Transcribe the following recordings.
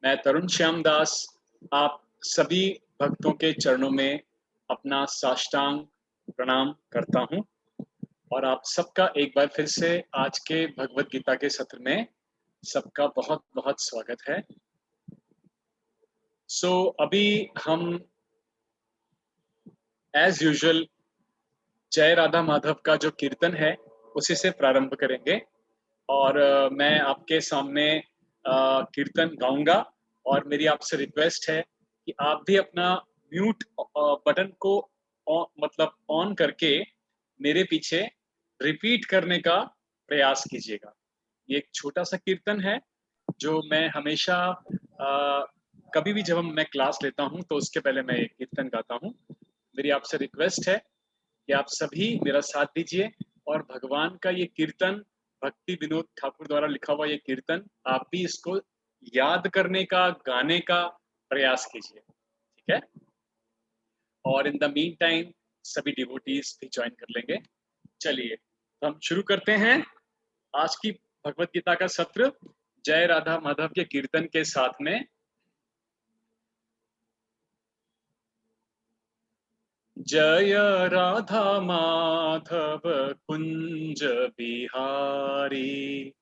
मैं तरुण श्याम दास आप सभी भक्तों के चरणों में अपना साष्टांग प्रणाम करता हूं और आप सबका एक बार फिर से आज के भगवत गीता के सत्र में सबका बहुत बहुत स्वागत है। अभी हम एज यूजुअल जय राधा माधव का जो कीर्तन है उसी से प्रारंभ करेंगे और मैं आपके सामने कीर्तन गाऊंगा और मेरी आपसे रिक्वेस्ट है कि आप भी अपना म्यूट बटन को मतलब ऑन करके मेरे पीछे रिपीट करने का प्रयास कीजिएगा। ये एक छोटा सा कीर्तन है जो मैं हमेशा कभी भी जब मैं क्लास लेता हूं तो उसके पहले मैं एक कीर्तन गाता हूं। मेरी आपसे रिक्वेस्ट है कि आप सभी मेरा साथ दीजिए और भगवान का ये कीर्तन भक्ति विनोद ठाकुर द्वारा लिखा हुआ ये कीर्तन आप भी इसको याद करने का गाने का प्रयास कीजिए, ठीक है। और इन द मीन टाइम सभी डिवोटीज भी ज्वाइन कर लेंगे। चलिए हम शुरू करते हैं आज की भगवत गीता का सत्र जय राधा माधव के कीर्तन के साथ में। जय राधा माधव कुंज बिहारी,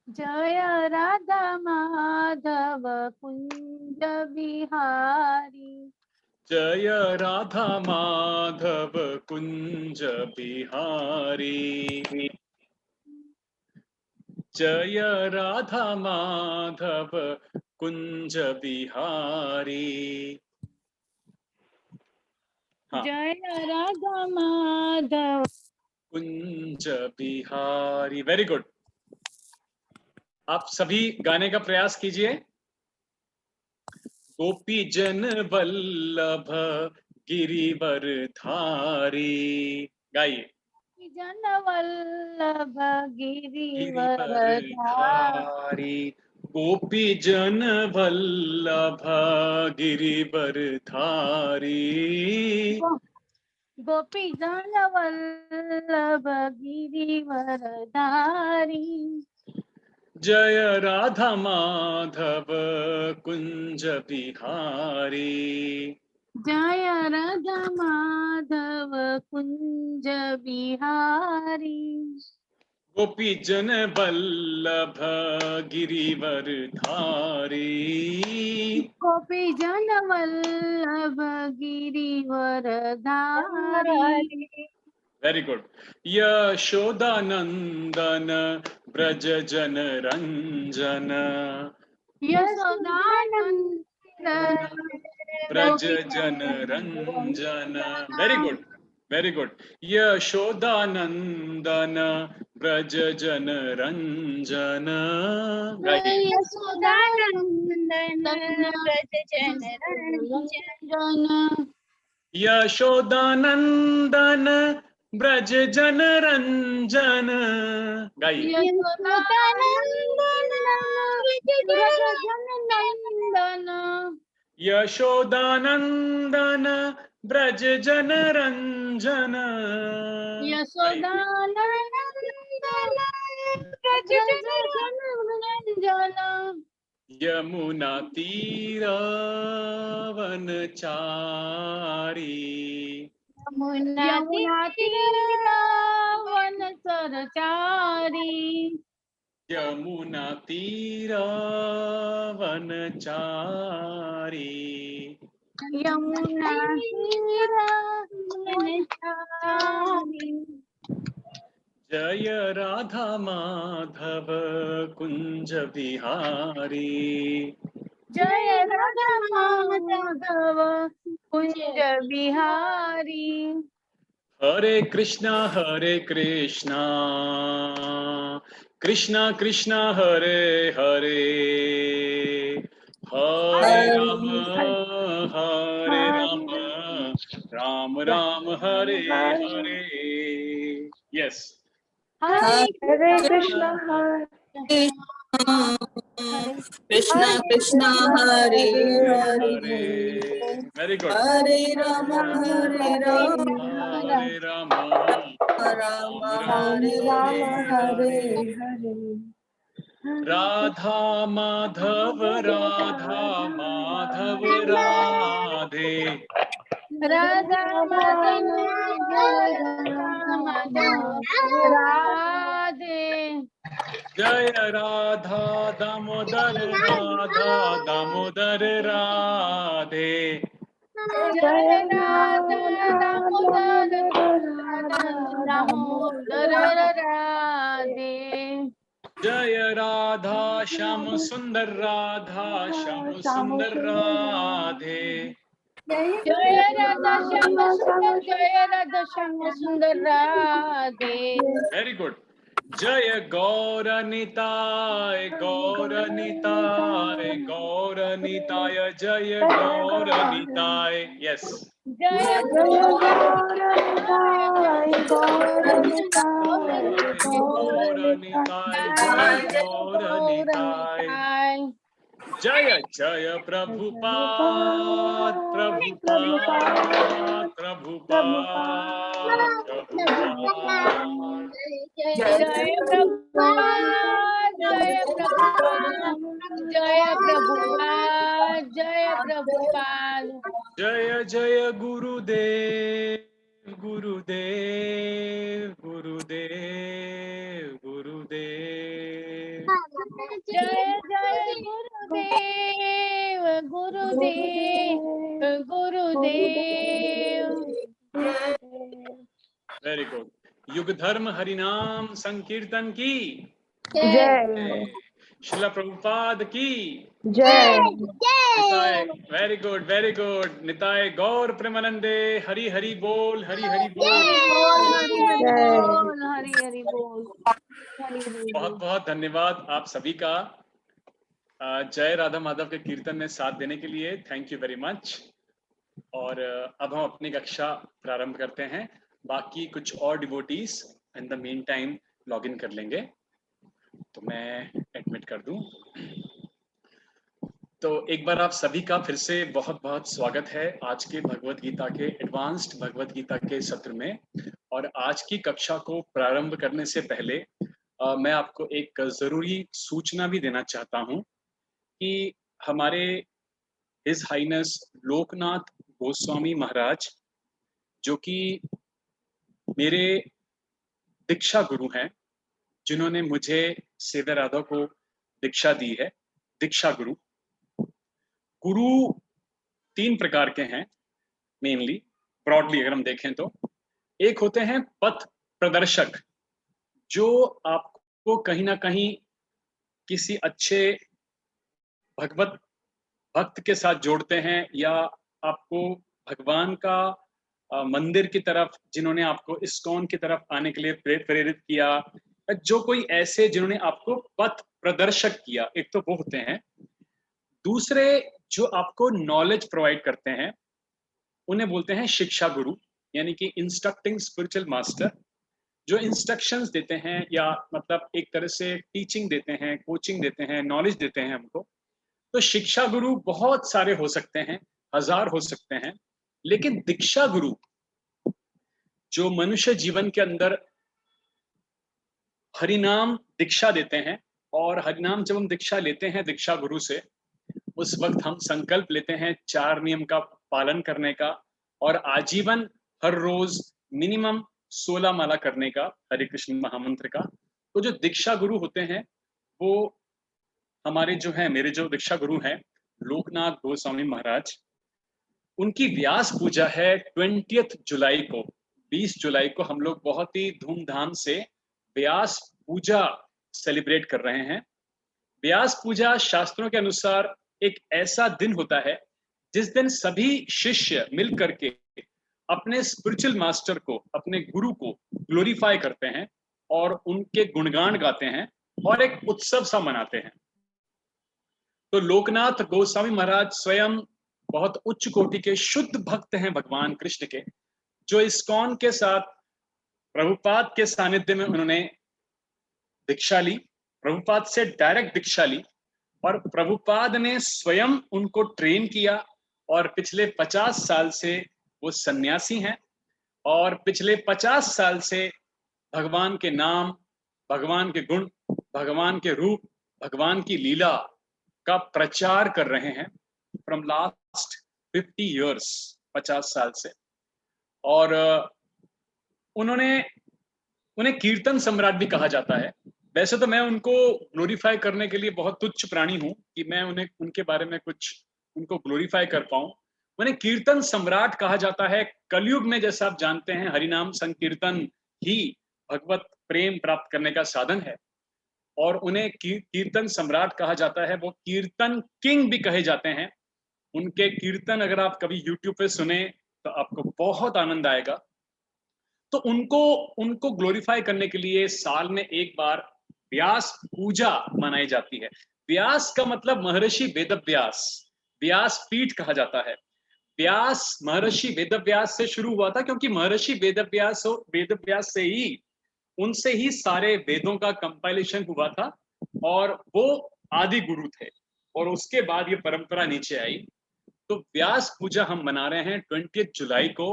जय राधा माधव कुंज बिहारी। जय राधा माधव कुंज बिहारी, जय राधा माधव कुंज बिहारी। हाँ, जय राधा माधव कुंज बिहारी। Very good. आप सभी गाने का प्रयास कीजिए। गोपी जन वल्लभ गिरिवर धारी, गाइए। जन वल्लभ गिरिवर गिरिवर धारी, गोपी जन वल्लभ गिरिवर धारी, गोपी जन वल्लभ गिरिवर धारी। जय राधा माधव कुंज बिहारी, जय राधा माधव कुंज बिहारी। गोपी जन वल्लभ गिरिवर धारी, गोपी जन वल्लभ गिरिवर धारी। Very good. यशोदानंदन ब्रज जन रंजन, यशोदानंदन ब्रज जन Ranjan. Very good, very good. Yashodanandan Braj जन रंजन, गाइए। यशोदानंदन ब्रज जन रंजन। यशोदानंदन ब्रज जन रंजन, गाइए। यशोदानंदन ब्रज जन नंदन। यशोदानंदन ब्रज जन रंजन, यशोदानंदन ब्रज जन रंजन। यमुना तीरावन चारी, यमुना तीरावन सरचारी। यमुना तीरावन चारी, यमुना तीरावन चारी। जय राधा माधव कुंज बिहारी, जय राधा माधव कुंज बिहारी। हरे कृष्णा कृष्णा कृष्णा हरे हरे, हरे Ram Ram Ram Hare Hare. Yes, Hare Hare Krishna Krishna Krishna Hare Hare, very good. हरे राम हरे राम हरे राम राम राम हरे राम हरे हरे हरे। हरे। राधा माधव राधा माधव राधे। राधा माधव राधे। जय राधा दामोदर राधा दामोदर राधे। जय राधा दामोदर दामोदर राधे। जय राधा श्याम सुंदर राधा श्याम सुंदर राधे। जय राधा श्याम सुंदर, जय राधा श्याम सुंदर राधे। Very good. जय गौर निताय गौर निताय गौर निताय जय गौर निताय। यस। जय गौर निताय जय गौर निताय। जय जय प्रभुपाद प्रभुपाद प्रभुपाद प्रभुपाद। जय प्रभुपाद जय प्रभुपाद जय प्रभुपाद जय प्रभुपाद। जय जय गुरुदेव गुरुदेव गुरुदेव गुरुदेव। जय जय गुरुदेव गुरुदेव गुरुदेव। Very good. युग धर्म हरिनाम संकीर्तन की जय। श्रील प्रभुपाद की जय। Nitai. Very good very good. Nitai Gaur प्रेमानंदे। हरि हरि बोल हरि हरि बोल। हरि हरि बोल। बहुत बहुत धन्यवाद आप सभी का जय राधा माधव के कीर्तन में साथ देने के लिए। Thank you very much. और अब हम अपनी कक्षा प्रारंभ करते हैं। बाकी कुछ और devotees in the mean time log in कर लेंगे, तो मैं एडमिट कर दूं। तो एक बार आप सभी का फिर से बहुत बहुत स्वागत है आज के भगवत गीता के एडवांस्ड भगवत गीता के सत्र में। और आज की कक्षा को प्रारंभ करने से पहले मैं आपको एक जरूरी सूचना भी देना चाहता हूं कि हमारे हिज हाइनेस लोकनाथ गोस्वामी महाराज, जो कि मेरे दीक्षा गुरु हैं, जिन्होंने मुझे सेवा राधा को दीक्षा दी है। दीक्षा गुरु गुरु 3 प्रकार के हैं मेनली, ब्रॉडली अगर हम देखें तो। एक होते हैं पथ प्रदर्शक, जो आपको कहीं ना कहीं किसी अच्छे भगवत भक्त के साथ जोड़ते हैं, या आपको भगवान का मंदिर की तरफ, जिन्होंने आपको इस्कॉन की तरफ आने के लिए प्रेरित किया, जो कोई ऐसे जिन्होंने आपको पथ प्रदर्शक किया, एक तो वो होते हैं। दूसरे जो आपको नॉलेज प्रोवाइड करते हैं उन्हें बोलते हैं शिक्षा गुरु, यानी कि इंस्ट्रक्टिंग स्पिरिचुअल मास्टर, जो इंस्ट्रक्शंस देते हैं या मतलब एक तरह से टीचिंग देते हैं, कोचिंग देते हैं, नॉलेज देते हैं हमको। तो शिक्षा गुरु बहुत सारे हो सकते हैं, 1000 हो सकते हैं। लेकिन दीक्षा गुरु जो मनुष्य जीवन के अंदर हरिनाम दीक्षा देते हैं, और हरिनाम जब हम दीक्षा लेते हैं दीक्षा गुरु से, उस वक्त हम संकल्प लेते हैं 4 नियम का पालन करने का, और आजीवन हर रोज मिनिमम 16 माला करने का, हरे कृष्ण महामंत्र का। तो जो दीक्षा गुरु होते हैं वो हमारे जो है, मेरे जो दीक्षा गुरु हैं लोकनाथ गोस्वामी महाराज, उनकी व्यास पूजा है 20 जुलाई को। 20 जुलाई को हम लोग बहुत ही धूमधाम से व्यास पूजा सेलिब्रेट कर रहे हैं। व्यास पूजा शास्त्रों के अनुसार एक ऐसा दिन होता है जिस दिन सभी शिष्य मिल करके अपने स्पिरिचुअल मास्टर को, अपने गुरु को ग्लोरीफाई करते हैं और उनके गुणगान गाते हैं और एक उत्सव सा मनाते हैं। तो लोकनाथ गोस्वामी महाराज स्वयं बहुत उच्च कोटि के शुद्ध भक्त हैं भगवान कृष्ण के, जो इस्कॉन के साथ प्रभुपाद के सानिध्य में उन्होंने दीक्षा ली, प्रभुपाद से डायरेक्ट दीक्षा ली, और प्रभुपाद ने स्वयं उनको ट्रेन किया। और पिछले 50 साल से वो सन्यासी हैं, और पिछले 50 साल से भगवान के नाम, भगवान के गुण, भगवान के रूप भगवान की लीला का प्रचार कर रहे हैं फ्रॉम लास्ट 50 इयर्स, 50 साल से। और उन्हें कीर्तन सम्राट भी कहा जाता है। वैसे तो मैं उनको ग्लोरीफाई करने के लिए बहुत तुच्छ प्राणी हूं कि मैं उन्हें उनके बारे में कुछ उनको ग्लोरीफाई कर पाऊं। उन्हें कीर्तन सम्राट कहा जाता है। कलयुग में जैसा आप जानते हैं हरिनाम संकीर्तन ही भगवत प्रेम प्राप्त करने का साधन है, और उन्हें कीर्तन सम्राट कहा जाता है। वो कीर्तन किंग भी कहे जाते हैं। उनके कीर्तन अगर आप कभी यूट्यूब पे सुने तो आपको बहुत आनंद आएगा। तो उनको उनको ग्लोरीफाई करने के लिए साल में एक बार व्यास पूजा मनाई जाती है। व्यास का मतलब महर्षि वेदव्यास, व्यास पीठ कहा जाता है। व्यास महर्षि वेदव्यास से शुरू हुआ था, क्योंकि महर्षि वेदव्यास से ही, उनसे ही सारे वेदों का कंपाइलेशन हुआ था, और वो आदि गुरु थे। और उसके बाद ये परंपरा नीचे आई। तो व्यास पूजा हम मना रहे हैं 20 जुलाई को।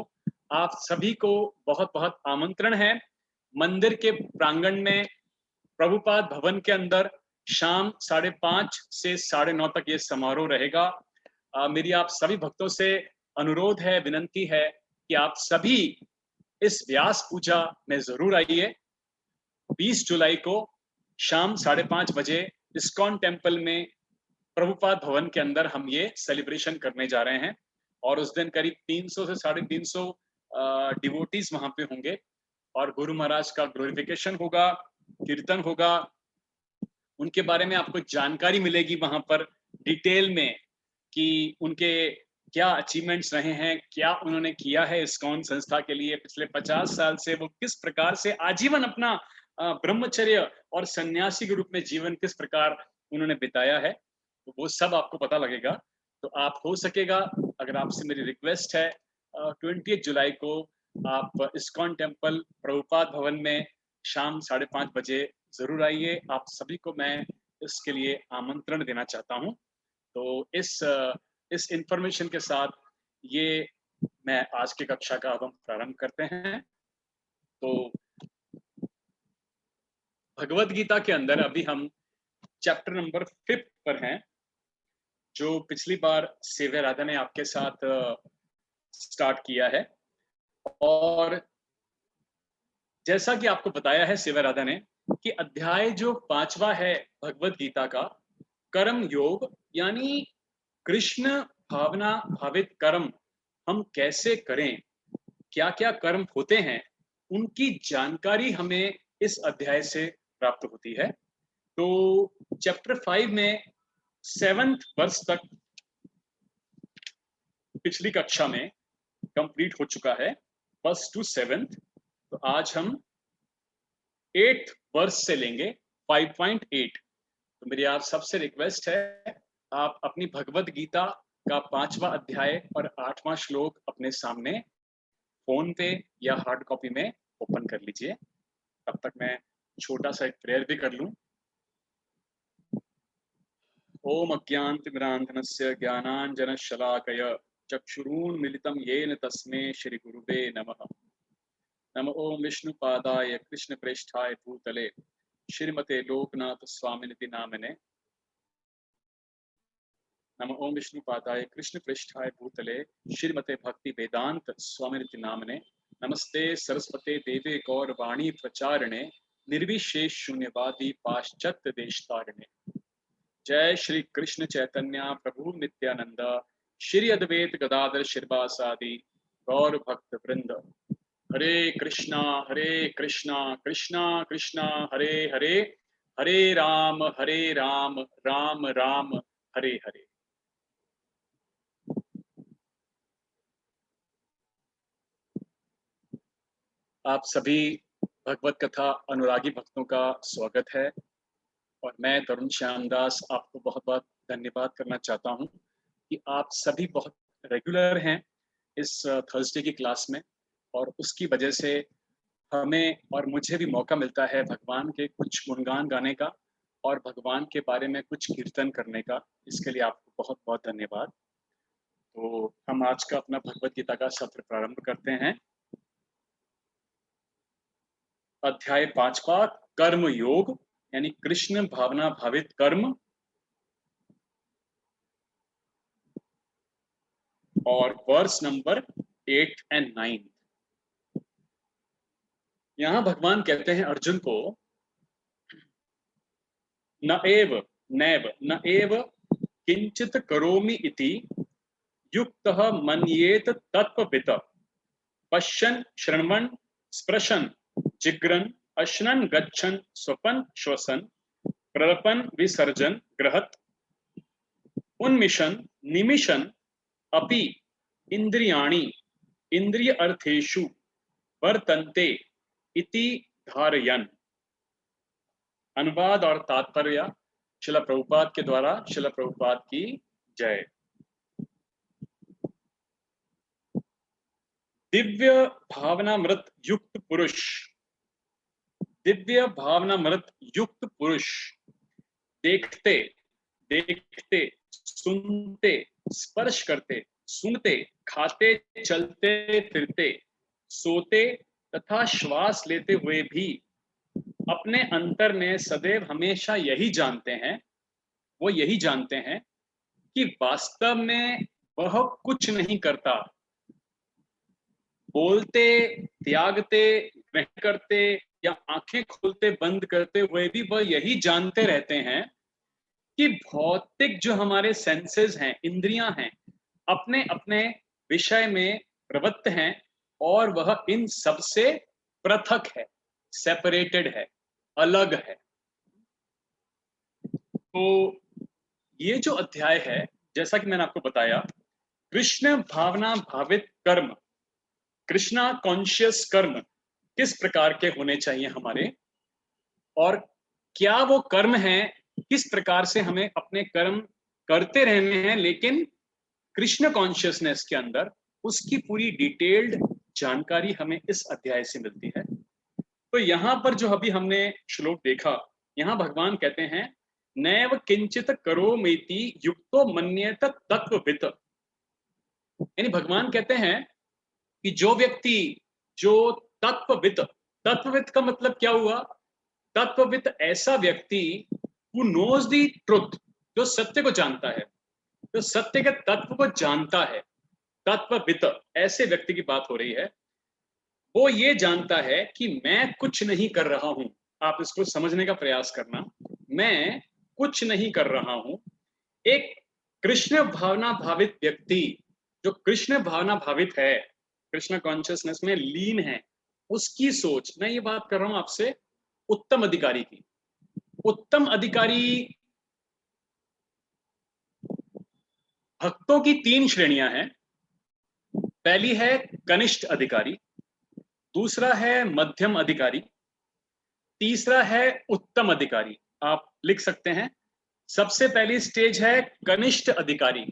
आप सभी को बहुत बहुत आमंत्रण है। मंदिर के प्रांगण में प्रभुपाद भवन के अंदर शाम 5:30 से 9:30 तक ये समारोह रहेगा। मेरी आप सभी भक्तों से अनुरोध है, विनंती है कि आप सभी इस व्यास पूजा में जरूर आइए। 20 जुलाई को शाम 5:30 बजे इस्कॉन टेम्पल में प्रभुपाद भवन के अंदर हम ये सेलिब्रेशन करने जा रहे हैं। और उस दिन करीब 300 से 350 डिवोटीज वहां पे होंगे, और गुरु महाराज का ग्लोरिफिकेशन होगा, कीर्तन होगा। उनके बारे में आपको जानकारी मिलेगी वहां पर डिटेल में कि उनके क्या अचीवमेंट्स रहे हैं, क्या उन्होंने किया है इस्कॉन संस्था के लिए पिछले 50 साल से। वो किस प्रकार से आजीवन अपना ब्रह्मचर्य और सन्यासी के रूप में जीवन किस प्रकार उन्होंने बिताया है, तो वो सब आपको पता लगेगा। तो आप हो सकेगा, अगर आपसे मेरी रिक्वेस्ट है, 20 जुलाई को आप इस्कॉन टेम्पल प्रभुपाद भवन में शाम 5:30 बजे जरूर आइए। आप सभी को मैं इसके लिए आमंत्रण देना चाहता हूं। तो इस इंफॉर्मेशन के साथ ये मैं आज की कक्षा का अब हम प्रारंभ करते हैं। तो भगवत गीता के अंदर अभी हम चैप्टर नंबर 5 पर हैं, जो पिछली बार सेव्य राधा ने आपके साथ स्टार्ट किया है। और जैसा कि आपको बताया है सेव्य राधा ने कि अध्याय जो 5वां है भगवत गीता का, कर्म योग, यानी कृष्ण भावना भावित कर्म हम कैसे करें, क्या क्या कर्म होते हैं, उनकी जानकारी हमें इस अध्याय से प्राप्त होती है। तो चैप्टर 5 में 7th वर्ष तक पिछली कक्षा में कंप्लीट हो चुका है, 1st to 7th। तो आज हम 8th वर्ष से लेंगे 5.8। तो मेरी आप सबसे रिक्वेस्ट है, आप अपनी भगवत गीता का 5वां अध्याय और 8वां श्लोक अपने सामने फोन पे या हार्ड कॉपी में ओपन कर लीजिए। तब तक मैं छोटा सा एक प्रेयर भी कर लूं। ओम अज्ञानतिमिरान्धनस्य ज्ञानाञ्जनशलाकय चक्षुरुन्मिलितं येन तस्मै श्रीगुरुवे नमः। नमो ओम विष्णुपादाय कृष्णप्रेष्ठाय भूतले श्रीमते लोकनाथ स्वामिनिति नामने। नमो ओम विष्णुपादाय कृष्णप्रेष्ठाय भूतले श्रीमते भक्ति वेदांत स्वामिनिति नामने। नमस्ते सरस्वते देवे गौरवाणी प्रचारिणे निर्विशेष शून्यवादी पाश्चात्य देशतारिणे। जय श्री कृष्ण चैतन्य प्रभु नित्यानंद श्री अद्वैत गदाधर श्रीवासादि गौर भक्त वृंद। हरे कृष्णा कृष्णा कृष्णा हरे हरे, हरे राम राम राम हरे हरे। आप सभी भगवत कथा अनुरागी भक्तों का स्वागत है, और मैं तरुण श्यामदास आपको बहुत बहुत धन्यवाद करना चाहता हूं कि आप सभी बहुत रेगुलर हैं इस थर्सडे की क्लास में, और उसकी वजह से हमें और मुझे भी मौका मिलता है भगवान के कुछ गुणगान गाने का और भगवान के बारे में कुछ कीर्तन करने का। इसके लिए आपको बहुत बहुत धन्यवाद। तो हम आज का अपना भगवत गीता का सत्र प्रारंभ करते हैं। अध्याय 5वां कर्म योग, यानी कृष्ण भावना भावित कर्म और वर्स नंबर 8 and 9। यहां भगवान कहते हैं अर्जुन को, न एव किंचित करोमि इति युक्तः मन्येत तत्त्ववित् पश्यन् शृण्वन् स्पृशन् जिघ्रन् अश्नन् गच्छन् स्वपन् श्वसन् प्रलपन् विसर्जन् गृहत् उन्मिषन् निमिषन् अपि इंद्रियाणि इंद्रिय अर्थेषु वर्तन्ते इति धारयन्। अनुवाद और तात्पर्य श्रील प्रभुपाद के द्वारा। श्रील प्रभुपाद की जय। दिव्य भावनामृत युक्त पुरुष, दिव्य भावनामृत युक्त पुरुष देखते देखते सुनते स्पर्श करते सुनते खाते चलते फिरते सोते तथा श्वास लेते हुए भी अपने अंतर में सदैव हमेशा यही जानते हैं, वो यही जानते हैं कि वास्तव में वह कुछ नहीं करता। बोलते, त्यागते, ग्रहण करते या आंखें खोलते बंद करते हुए भी वह यही जानते रहते हैं कि भौतिक जो हमारे सेंसेस हैं, इंद्रियां हैं, अपने अपने विषय में प्रवृत्त हैं और वह इन सब से पृथक है, सेपरेटेड है, अलग है। तो ये जो अध्याय है, जैसा कि मैंने आपको बताया, कृष्ण भावना भावित कर्म, कृष्णा कॉन्शियस कर्म किस प्रकार के होने चाहिए हमारे, और क्या वो कर्म हैं, किस प्रकार से हमें अपने कर्म करते रहने हैं लेकिन कृष्ण कॉन्शियसनेस के अंदर, उसकी पूरी डिटेल्ड जानकारी हमें इस अध्याय से मिलती है। तो यहां पर जो अभी हमने श्लोक देखा, यहां भगवान कहते हैं नैव किंचित करोमीति युक्तो मन्येत तत्त्ववित्। यानी भगवान कहते हैं कि जो व्यक्ति, जो तत्त्ववित्, तत्त्ववित् का मतलब क्या हुआ? तत्त्ववित् ऐसा व्यक्ति who knows the truth, जो सत्य को जानता है, जो सत्य के तत्व को जानता है, तत्त्ववित् ऐसे व्यक्ति की बात हो रही है। वो ये जानता है कि मैं कुछ नहीं कर रहा हूं। आप इसको समझने का प्रयास करना, मैं कुछ नहीं कर रहा हूं। एक कृष्ण भावना भावित व्यक्ति, जो कृष्ण भावना भावित है, कृष्ण कॉन्शियसनेस में लीन है, उसकी सोच, मैं ये बात कर रहा हूं आपसे उत्तम अधिकारी की। उत्तम अधिकारी, भक्तों की 3 श्रेणियां हैं। पहली है कनिष्ठ अधिकारी, दूसरा है मध्यम अधिकारी, तीसरा है उत्तम अधिकारी। आप लिख सकते हैं। सबसे पहली स्टेज है कनिष्ठ अधिकारी।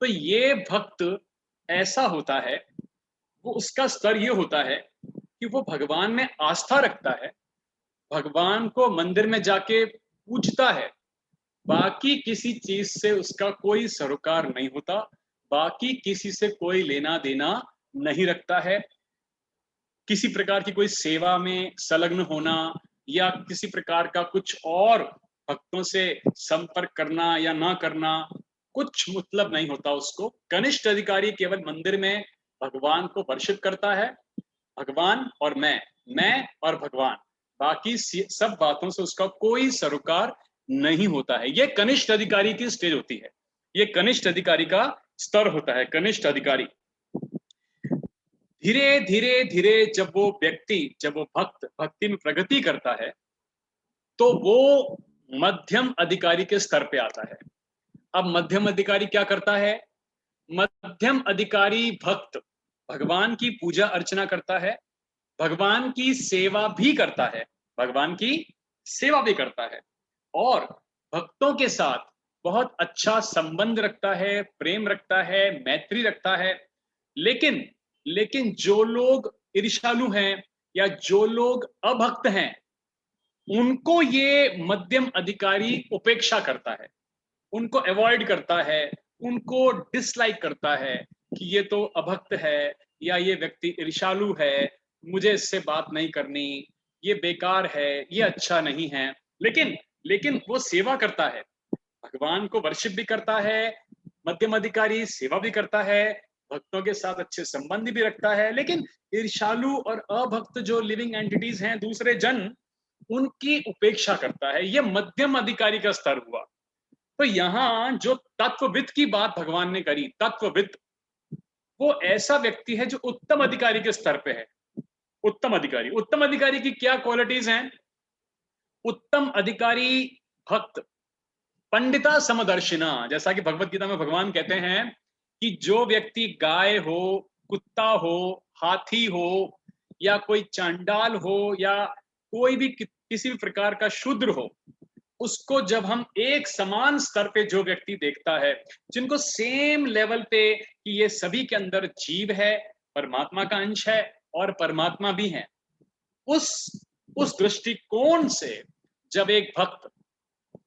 तो ये भक्त ऐसा होता है, वो उसका स्तर ये होता है कि वो भगवान में आस्था रखता है, भगवान को मंदिर में जाके पूजता है, बाकी किसी चीज से उसका कोई सरोकार नहीं होता, बाकी किसी से कोई लेना देना नहीं रखता है। किसी प्रकार की कोई सेवा में संलग्न होना या किसी प्रकार का कुछ और भक्तों से संपर्क करना या ना करना, कुछ मतलब नहीं होता उसको। कनिष्ठ अधिकारी केवल मंदिर में भगवान को वर्शिप करता है, भगवान और मैं और भगवान, बाकी सब बातों से उसका कोई सरोकार नहीं होता है। ये कनिष्ठ अधिकारी की स्टेज होती है, ये कनिष्ठ अधिकारी का स्तर होता है, कनिष्ठ अधिकारी। धीरे धीरे धीरे जब वो व्यक्ति, जब वो भक्त भक्ति में प्रगति करता है, तो वो मध्यम अधिकारी के स्तर पे आता है। अब मध्यम अधिकारी क्या करता है? मध्यम अधिकारी भक्त भगवान की पूजा अर्चना करता है, भगवान की सेवा भी करता है, भगवान की सेवा भी करता है और भक्तों के साथ बहुत अच्छा संबंध रखता है, प्रेम रखता है, मैत्री रखता है। लेकिन जो लोग ईर्ष्यालु हैं या जो लोग अभक्त हैं, उनको ये मध्यम अधिकारी उपेक्षा करता है, उनको अवॉइड करता है, उनको डिसलाइक करता है कि ये तो अभक्त है या ये व्यक्ति ईर्ष्यालु है, मुझे इससे बात नहीं करनी, ये बेकार है, ये अच्छा नहीं है। लेकिन लेकिन वो सेवा करता है, भगवान को वर्शिप भी करता है, मध्यम अधिकारी सेवा भी करता है, भक्तों के साथ अच्छे संबंध भी रखता है, लेकिन ईर्ष्यालु और अभक्त जो लिविंग एंटिटीज हैं, दूसरे जन, उनकी उपेक्षा करता है। ये मध्यम अधिकारी का स्तर हुआ। तो यहां जो तत्वविद की बात भगवान ने करी, तत्वविद, वो ऐसा व्यक्ति है जो उत्तम अधिकारी के स्तर पे है। उत्तम अधिकारी, उत्तम अधिकारी की क्या क्वालिटीज हैं? उत्तम अधिकारी भक्त, पंडिता समदर्शिना, जैसा कि भगवत गीता में भगवान कहते हैं कि जो व्यक्ति गाय हो, कुत्ता हो, हाथी हो, या कोई चांडाल हो, या कोई भी किसी भी प्रकार का शूद्र हो, उसको जब हम एक समान स्तर पे जो व्यक्ति देखता है, जिनको सेम लेवल पे कि ये सभी के अंदर जीव है, परमात्मा का अंश है और परमात्मा भी है, उस दृष्टिकोण से जब एक भक्त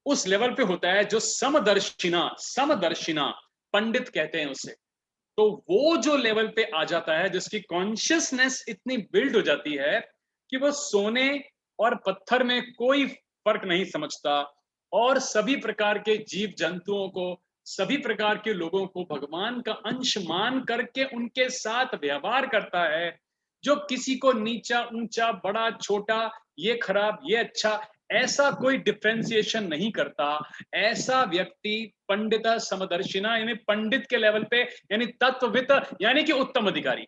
उस लेवल पे होता है जो समदर्शिना पंडित कहते हैं उसे, तो वो जो लेवल पे आ जाता है, जिसकी कॉन्शियसनेस इतनी बिल्ड हो जाती है कि वो सोने और पत्थर में कोई फर्क नहीं समझता, और सभी प्रकार के जीव जंतुओं को, सभी प्रकार के लोगों को भगवान का अंश मान करके उनके साथ व्यवहार करता है, जो किसी को नीचा ऊंचा, बड़ा छोटा, ये खराब ये अच्छा, ऐसा कोई डिफरेंशिएशन नहीं करता। ऐसा व्यक्ति पंडिता समदर्शिना, यानी पंडित के लेवल पे, यानी तत्वविद, यानी कि उत्तम अधिकारी।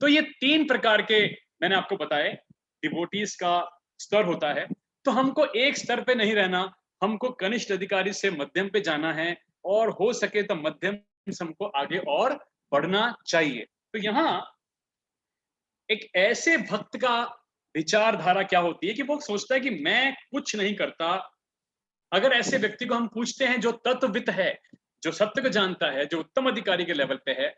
तो ये 3 प्रकार के मैंने आपको बताए डिवोटीज का स्तर होता है। तो हमको एक स्तर पे नहीं रहना, हमको कनिष्ठ अधिकारी से मध्यम पे जाना है, और हो सके तो मध्यम से हमको आगे और बढ़ना चाहिए। तो यहाँ एक ऐसे भक्त का विचारधारा क्या होती है कि वो सोचता है कि मैं कुछ नहीं करता। अगर ऐसे व्यक्ति को हम पूछते हैं जो तत्वविद है, जो सत्य को जानता है, जो उत्तम अधिकारी के लेवल पे है,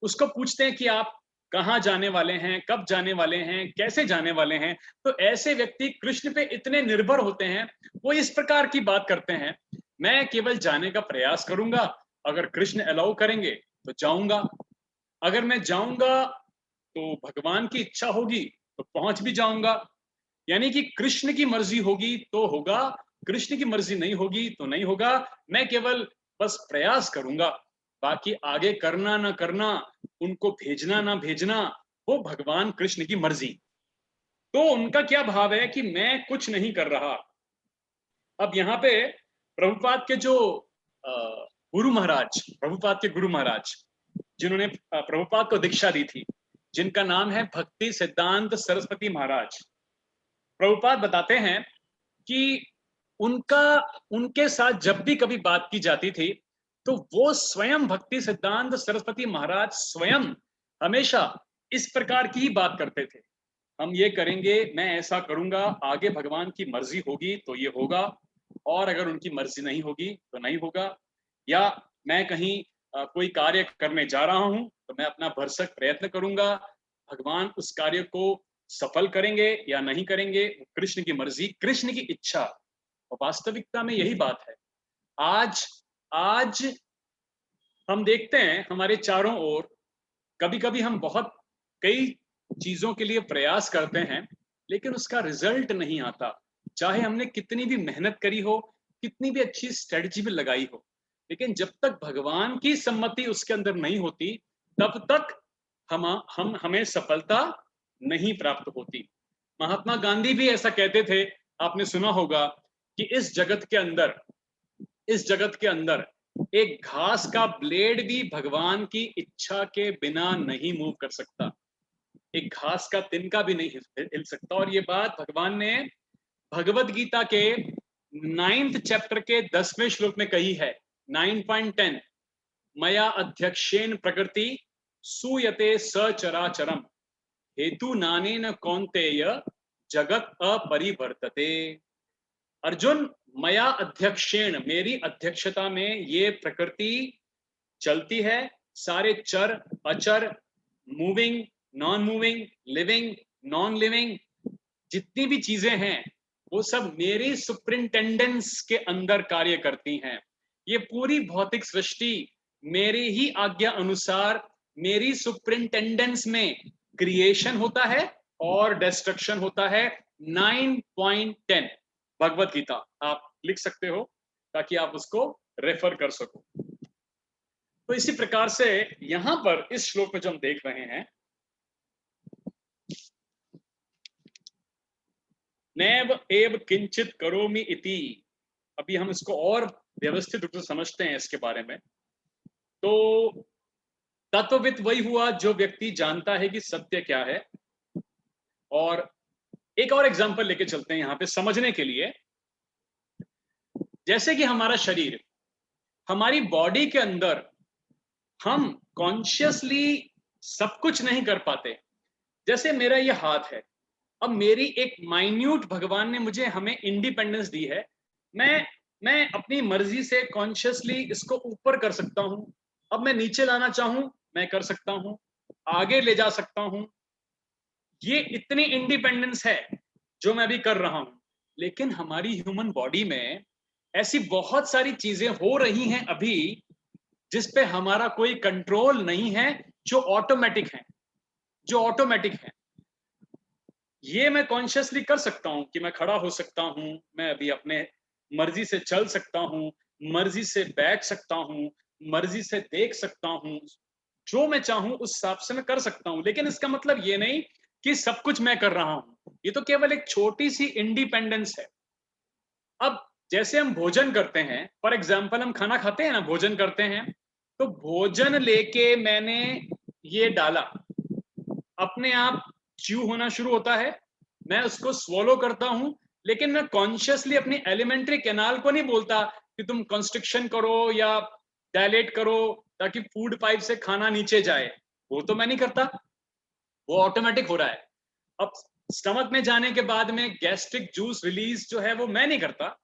उसको पूछते हैं कि आप कहाँ जाने वाले हैं, कब जाने वाले हैं, कैसे जाने वाले हैं, तो ऐसे व्यक्ति कृष्ण पे इतने निर्भर होते हैं, वो इस प्रकार की बात करते हैं, मैं केवल जाने का प्रयास करूंगा, अगर कृष्ण अलाउ करेंगे तो जाऊंगा, अगर मैं जाऊंगा तो भगवान की इच्छा होगी तो पहुंच भी जाऊंगा। यानी कि कृष्ण की मर्जी होगी तो होगा, कृष्ण की मर्जी नहीं होगी तो नहीं होगा, मैं केवल बस प्रयास करूंगा, बाकी आगे करना ना करना, उनको भेजना ना भेजना, वो भगवान कृष्ण की मर्जी। तो उनका क्या भाव है कि मैं कुछ नहीं कर रहा। अब यहाँ पे प्रभुपाद के जो गुरु महाराज, प्रभुपाद के गुरु महाराज, जिन्होंने प्रभुपाद को दीक्षा दी थी, जिनका नाम है भक्ति सिद्धांत सरस्वती महाराज, प्रभुपाद बताते हैं कि उनके साथ जब भी कभी बात की जाती थी, तो वो स्वयं भक्ति सिद्धांत सरस्वती महाराज स्वयं हमेशा इस प्रकार की ही बात करते थे, हम ये करेंगे, मैं ऐसा करूंगा, आगे भगवान की मर्जी होगी तो ये होगा, और अगर उनकी मर्जी नहीं होगी तो नहीं होगा, या मैं कहीं कोई कार्य करने जा रहा हूं तो मैं अपना भरसक प्रयत्न करूंगा, भगवान उस कार्य को सफल करेंगे या नहीं करेंगे, कृष्ण की मर्जी, कृष्ण की इच्छा। और वास्तविकता में यही बात है। आज हम देखते हैं हमारे चारों ओर, कभी कभी हम बहुत कई चीजों के लिए प्रयास करते हैं, लेकिन उसका रिजल्ट नहीं आता, चाहे हमने कितनी भी मेहनत करी हो, कितनी भी अच्छी स्ट्रेटजी भी लगाई हो, लेकिन जब तक भगवान की सम्मति उसके अंदर नहीं होती, तब तक हमें सफलता नहीं प्राप्त होती। महात्मा गांधी भी ऐसा कहते थे, आपने सुना होगा कि इस जगत के अंदर एक घास का ब्लेड भी भगवान की इच्छा के बिना नहीं मूव कर सकता, एक घास का तिनका भी नहीं हिल सकता। और ये बात भगवान ने भगवत गीता के 9th चैप्टर के 10वें श्लोक में कही है, 9.10, मया अध्यक्षेन प्रकृति सूयते सचराचरम हेतु नानेन कौन्तेय जगत अपरिवर्तते। अर्जुन, मया अध्यक्षेण, मेरी अध्यक्षता में ये प्रकृति चलती है, सारे चर अचर, moving non moving, living non living, जितनी भी चीजें हैं वो सब मेरी सुपरिंटेंडेंस के अंदर कार्य करती हैं। ये पूरी भौतिक सृष्टि मेरी ही आज्ञा अनुसार, मेरी सुपरिंटेंडेंस में क्रिएशन होता है और डिस्ट्रक्शन होता है। 9.10 भगवत गीता आप लिख सकते हो ताकि आप उसको रेफर कर सको। तो इसी प्रकार से यहां पर इस श्लोक में जो हम देख रहे हैं, नैव एव किंचित करोमि इति, अभी हम इसको और व्यवस्थित रूप से समझते हैं इसके बारे में। तो तत्वविद वही हुआ जो व्यक्ति जानता है कि सत्य क्या है। और एक और एग्जांपल लेके चलते हैं यहां पे समझने के लिए। जैसे कि हमारा शरीर, हमारी बॉडी के अंदर हम कॉन्शियसली सब कुछ नहीं कर पाते। जैसे मेरा ये हाथ है, अब मेरी एक माइन्यूट भगवान ने मुझे हमें इंडिपेंडेंस दी है। मैं अपनी मर्जी से कॉन्शियसली इसको ऊपर कर सकता हूं। अब मैं नीचे लाना चाहूं मैं कर सकता हूं, आगे ले जा सकता हूं। ये इतनी इंडिपेंडेंस है जो मैं अभी कर रहा हूं। लेकिन हमारी ह्यूमन बॉडी में ऐसी बहुत सारी चीजें हो रही हैं अभी जिस पे हमारा कोई कंट्रोल नहीं है, जो ऑटोमेटिक है। ये मैं कॉन्शियसली कर सकता हूं कि मैं खड़ा हो सकता हूं, मैं अभी अपने मर्जी से चल सकता हूं, मर्जी से बैठ सकता हूं, मर्जी से देख सकता हूं, जो मैं चाहूं उस हिसाब से मैं कर सकता हूं। लेकिन इसका मतलब ये नहीं कि सब कुछ मैं कर रहा हूं। ये तो केवल एक छोटी सी इंडिपेंडेंस है। अब जैसे हम भोजन करते हैं, फॉर एग्जाम्पल हम खाना खाते हैं ना, भोजन करते हैं, तो भोजन लेके मैंने ये डाला, अपने आप च्यू होना शुरू होता है, मैं उसको स्वॉलो करता हूं। लेकिन मैं कॉन्शियसली अपनी एलिमेंट्री कैनाल को नहीं बोलता कि तुम कंस्ट्रिक्शन करो या डायलेट करो ताकि फूड पाइप से खाना नीचे जाए। वो तो मैं नहीं करता, वो ऑटोमेटिक हो रहा है। अब स्टमक में जाने के बाद में गैस्ट्रिक जूस रिलीज जो है वो मैं नहीं करता।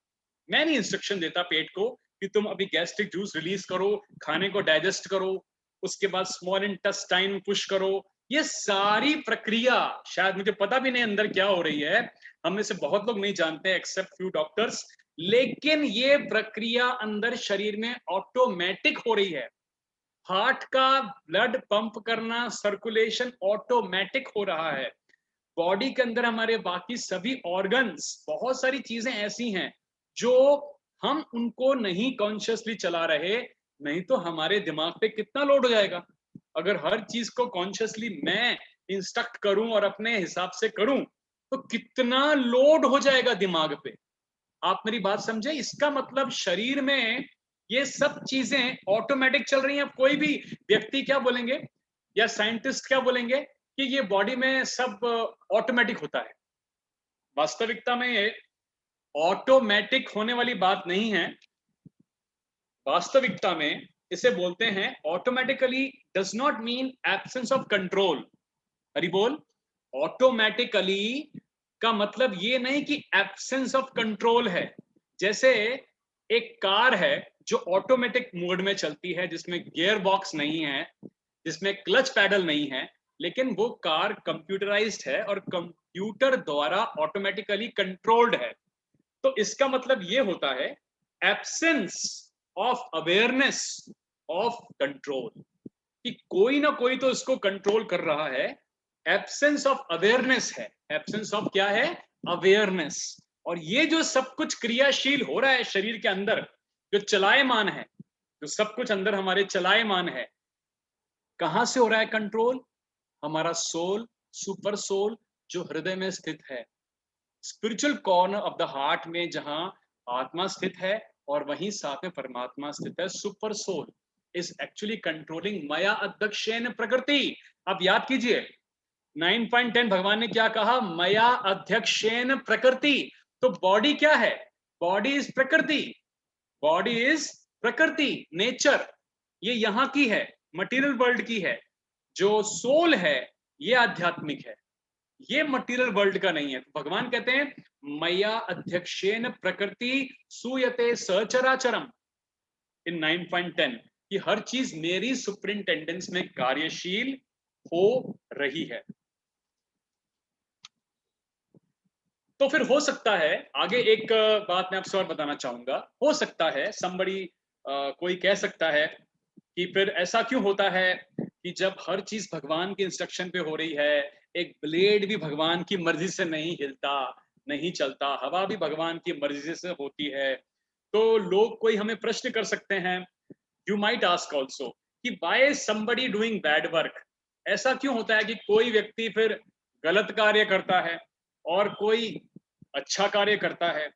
मैं नहीं इंस्ट्रक्शन देता पेट को कि तुम अभी गैस्ट्रिक जूस रिलीज करो, खाने को डाइजेस्ट करो, उसके बाद स्मॉल इंटेस्टाइन पुश करो। ये सारी प्रक्रिया शायद मुझे पता भी नहीं अंदर क्या हो रही है, हम में से बहुत लोग नहीं जानते एक्सेप्ट फ्यू डॉक्टर्स। लेकिन ये प्रक्रिया अंदर शरीर में ऑटोमेटिक हो रही है। हार्ट का ब्लड पंप करना, सर्कुलेशन ऑटोमेटिक हो रहा है। बॉडी के अंदर हमारे बाकी सभी ऑर्गन्स, बहुत सारी चीजें ऐसी हैं जो हम उनको नहीं कॉन्शियसली चला रहे। नहीं तो हमारे दिमाग पे कितना लोड हो जाएगा अगर हर चीज को कॉन्शियसली मैं इंस्ट्रक्ट करूं और अपने हिसाब से करूं, तो कितना लोड हो जाएगा दिमाग पे। आप मेरी बात समझे? इसका मतलब शरीर में ये सब चीजें ऑटोमेटिक चल रही हैं। अब कोई भी व्यक्ति क्या बोलेंगे या साइंटिस्ट क्या बोलेंगे कि ये बॉडी में सब ऑटोमेटिक होता है। वास्तविकता में ये ऑटोमेटिक होने वाली बात नहीं है। वास्तविकता में इसे बोलते हैं automatically does not mean absence of control. Hari बोल। ऑटोमेटिकली का मतलब ये नहीं कि एब्सेंस ऑफ कंट्रोल है। जैसे एक कार है जो ऑटोमेटिक मोड में चलती है, जिसमें गियर बॉक्स नहीं है, जिसमें क्लच पैडल नहीं है, लेकिन वो कार कंप्यूटराइज्ड है और कंप्यूटर द्वारा ऑटोमेटिकली कंट्रोल्ड है। तो इसका मतलब ये होता है absence of awareness of control, कि कोई ना कोई तो इसको कंट्रोल कर रहा है। एब्सेंस ऑफ अवेयरनेस है। एब्सेंस ऑफ क्या है? अवेयरनेस। और ये जो सब कुछ क्रियाशील हो रहा है शरीर के अंदर, जो चलायमान है, जो सब कुछ अंदर हमारे चलायमान है, कहां से हो रहा है कंट्रोल? हमारा सोल, सुपर सोल जो हृदय में स्थित है, spiritual corner of the heart में जहां आत्मा स्थित है और वहीं साथ में परमात्मा स्थित है। Super soul is actually controlling मया अध्यक्षेन प्रकृति। अब याद कीजिए 9.10 भगवान ने क्या कहा? मया अध्यक्षेन प्रकृति। तो बॉडी क्या है? बॉडी इज प्रकृति। बॉडी इज प्रकृति, नेचर। ये यहां की है, मटेरियल वर्ल्ड की है। जो सोल है ये आध्यात्मिक है, ये मटेरियल वर्ल्ड का नहीं है। तो भगवान कहते हैं मया अध्यक्षेन प्रकृति सूयते सचराचरम इन 9.10, कि हर चीज मेरी सुपरिंटेंडेंस में कार्यशील हो रही है। तो फिर हो सकता है आगे एक बात मैं आपसे और बताना चाहूंगा। हो सकता है somebody कोई कह सकता है कि फिर ऐसा क्यों होता है कि जब हर चीज भगवान के इंस्ट्रक्शन पे हो रही है, एक ब्लेड भी भगवान की मर्जी से नहीं हिलता, नहीं चलता, हवा भी भगवान की मर्जी से होती है। तो लोग कोई हमें प्रश्न कर सकते हैं, यू माइट आस्क ऑल्सो, कि why somebody doing bad work, ऐसा क्यों होता है कि कोई व्यक्ति फिर गलत कार्य करता है और कोई अच्छा कार्य करता है?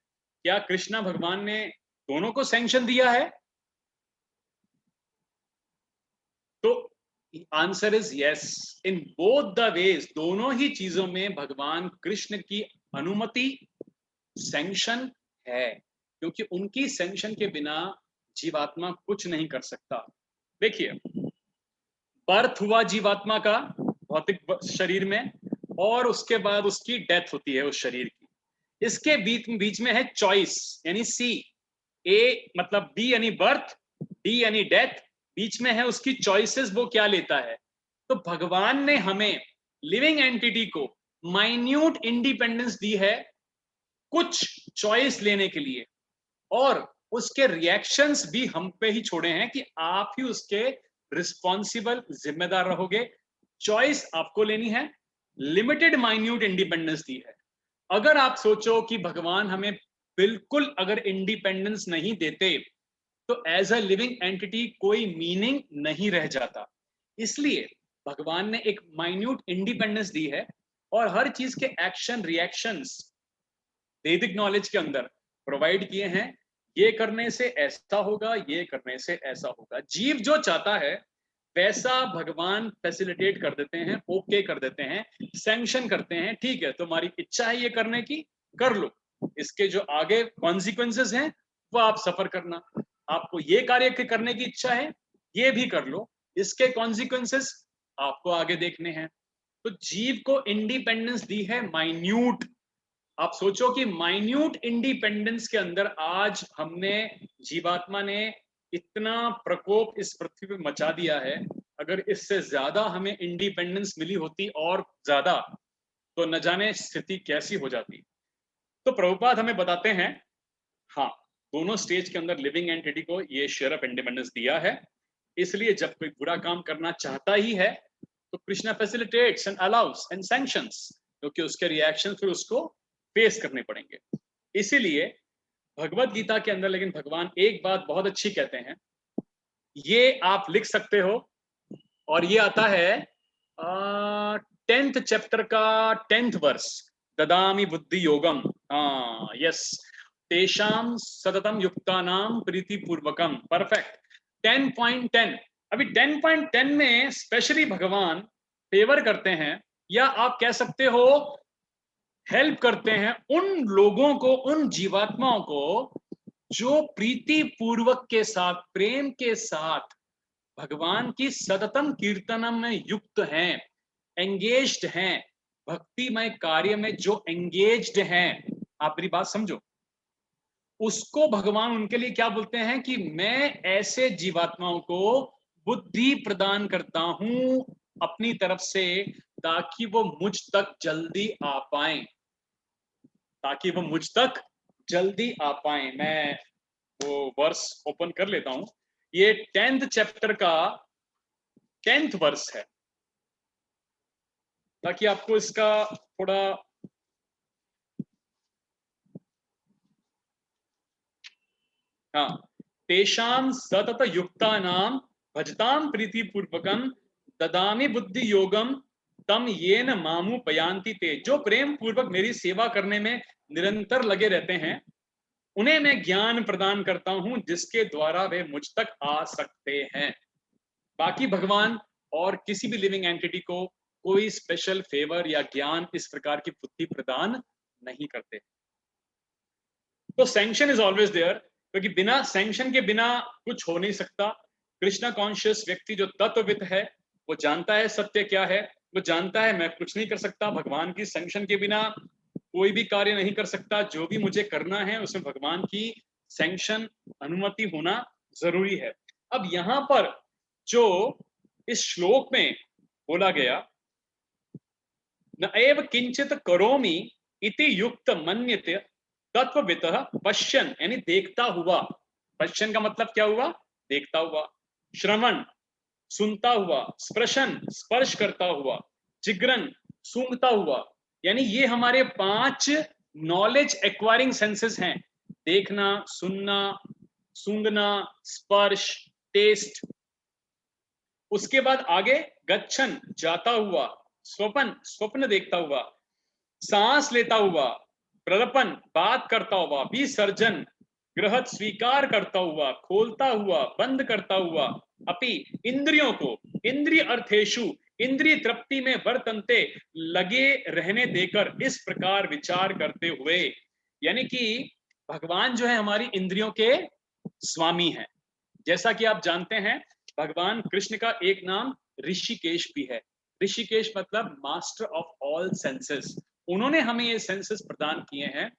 क्या कृष्णा भगवान ने दोनों को सैंक्शन दिया है? तो answer is yes, in both the ways, दोनों ही चीजों में भगवान कृष्ण की अनुमति, सैंक्शन है, क्योंकि उनकी सैंक्शन के बिना जीवात्मा कुछ नहीं कर सकता। देखिए, बर्थ हुआ जीवात्मा का भौतिक शरीर में, और उसके बाद उसकी डेथ होती है उस शरीर की। इसके बीच में है चॉइस, यानी सी। ए मतलब बी यानी बर्थ, डी यानी डेथ, बीच में है उसकी चॉइसेस, वो क्या लेता है। तो भगवान ने हमें लिविंग एंटिटी को माइन्यूट इंडिपेंडेंस दी है कुछ चॉइस लेने के लिए, और उसके रिएक्शंस भी हम पे ही छोड़े हैं कि आप ही उसके रिस्पॉन्सिबल, जिम्मेदार रहोगे। चॉइस आपको लेनी है, लिमिटेड माइन्यूट इंडिपेंडेंस दी है। अगर आप सोचो कि भगवान हमें बिल्कुल अगर इंडिपेंडेंस नहीं देते, तो एज अ लिविंग एंटिटी कोई मीनिंग नहीं रह जाता। इसलिए भगवान ने एक माइन्यूट इंडिपेंडेंस दी है, और हर चीज के एक्शन रिएक्शंस वैदिक नॉलेज के अंदर प्रोवाइड किए हैं। ये करने से ऐसा होगा, ये करने से ऐसा होगा। जीव जो चाहता है वैसा भगवान फैसिलिटेट कर देते हैं, ओके कर देते हैं, सैंक्शन करते हैं। ठीक है, तुम्हारी इच्छा है ये करने की, कर लो, इसके जो आगे कॉन्सिक्वेंसेस हैं वो आप सफर करना। आपको ये कार्य करने की इच्छा है, ये भी कर लो, इसके कॉन्सिक्वेंसेस आपको आगे देखने हैं। तो जीव को इंडिपेंडेंस दी है माइन्यूट। आप सोचो कि माइन्यूट इंडिपेंडेंस के अंदर आज हमने, जीवात्मा ने इतना प्रकोप इस पृथ्वी पे मचा दिया है। अगर इससे ज्यादा हमें इंडिपेंडेंस मिली होती और ज्यादा, तो न जाने स्थिति कैसी हो जाती। तो प्रभुपाद हमें बताते हैं, हाँ, दोनों स्टेज के अंदर लिविंग एंटिटी को ये शेयर ऑफ इंडिपेंडेंस दिया है। इसलिए जब कोई बुरा काम करना चाहता ही है, तो Krishna facilitates and allow us and sanctions, क्योंकि उसके रिएक्शन फिर उसको फेस करने पड़ेंगे। इसीलिए भगवत गीता के अंदर लेकिन भगवान एक बात बहुत अच्छी कहते हैं, ये आप लिख सकते हो, और ये आता है 10th चैप्टर का 10th वर्स, ददामि बुद्धि योगम। हाँ, यस, तेषाम सततम युक्तानाम प्रीति पूर्वकम। परफेक्ट। 10.10, अभी 10.10 में स्पेशली भगवान फेवर करते हैं, या आप कह सकते हो हेल्प करते हैं उन लोगों को, उन जीवात्माओं को जो प्रीति पूर्वक के साथ, प्रेम के साथ भगवान की सततम कीर्तनम में युक्त हैं, एंगेज्ड हैं, भक्तिमय कार्य में जो एंगेज्ड हैं। आप मेरी बात समझो, उसको भगवान उनके लिए क्या बोलते हैं कि मैं ऐसे जीवात्माओं को बुद्धि प्रदान करता हूं अपनी तरफ से, ताकि वो मुझ तक जल्दी आ पाए, ताकि वो मुझ तक जल्दी आ पाए। मैं वो वर्स ओपन कर लेता हूं, ये 10th चैप्टर का 10th वर्स है, ताकि आपको इसका थोड़ा, हाँ, तेषाम सतत युक्तानाम भजताम प्रीति पूर्वकम ददामि बुद्धि योगम तम येन मामु पयांति ते। जो प्रेम पूर्वक मेरी सेवा करने में निरंतर लगे रहते हैं, उन्हें मैं ज्ञान प्रदान करता हूं, जिसके द्वारा वे मुझ तक आ सकते हैं। बाकी भगवान और किसी भी लिविंग एंटिटी को कोई स्पेशल फेवर या ज्ञान इस प्रकार की बुद्धि प्रदान नहीं करते। तो सैंक्शन इज ऑलवेज देयर, क्योंकि बिना सैंक्शन के बिना कुछ हो नहीं सकता। कृष्णा कॉन्शियस व्यक्ति जो तत्वविद है, वो जानता है सत्य क्या है, वो जानता है मैं कुछ नहीं कर सकता, भगवान की सैंक्शन के बिना कोई भी कार्य नहीं कर सकता। जो भी मुझे करना है उसमें भगवान की सैंक्शन, अनुमति होना जरूरी है। अब यहां पर जो इस श्लोक में बोला गया, न एव किंचित करोमि इति युक्त मन्यते तत्ववितः पश्यन्, यानी देखता हुआ। पश्यन् का मतलब क्या हुआ? देखता हुआ। श्रवण, सुनता हुआ। स्पर्शन, स्पर्श करता हुआ। जिग्रन, सूंघता हुआ। यानी ये हमारे 5 नॉलेज एक्वायरिंग सेंसेस हैं, देखना, सुनना, सूंघना, स्पर्श, टेस्ट। उसके बाद आगे गच्छन, जाता हुआ, स्वपन, स्वप्न देखता हुआ, सांस लेता हुआ, प्रलपन, बात करता हुआ, विसर्जन, गृहत, स्वीकार करता हुआ, खोलता हुआ, बंद करता हुआ, अपि, इंद्रियों को, इंद्रिय अर्थेषु, इंद्रिय तृप्ति में वर्तन्ते, लगे रहने देकर, इस प्रकार विचार करते हुए। यानी कि भगवान जो है हमारी इंद्रियों के स्वामी हैं। जैसा कि आप जानते हैं भगवान कृष्ण का एक नाम ऋषिकेश भी है। ऋषिकेश मतलब मास्टर ऑफ ऑल सेंसेस। उन्होंने हमें ये सेंसेस प्रदान किए हैं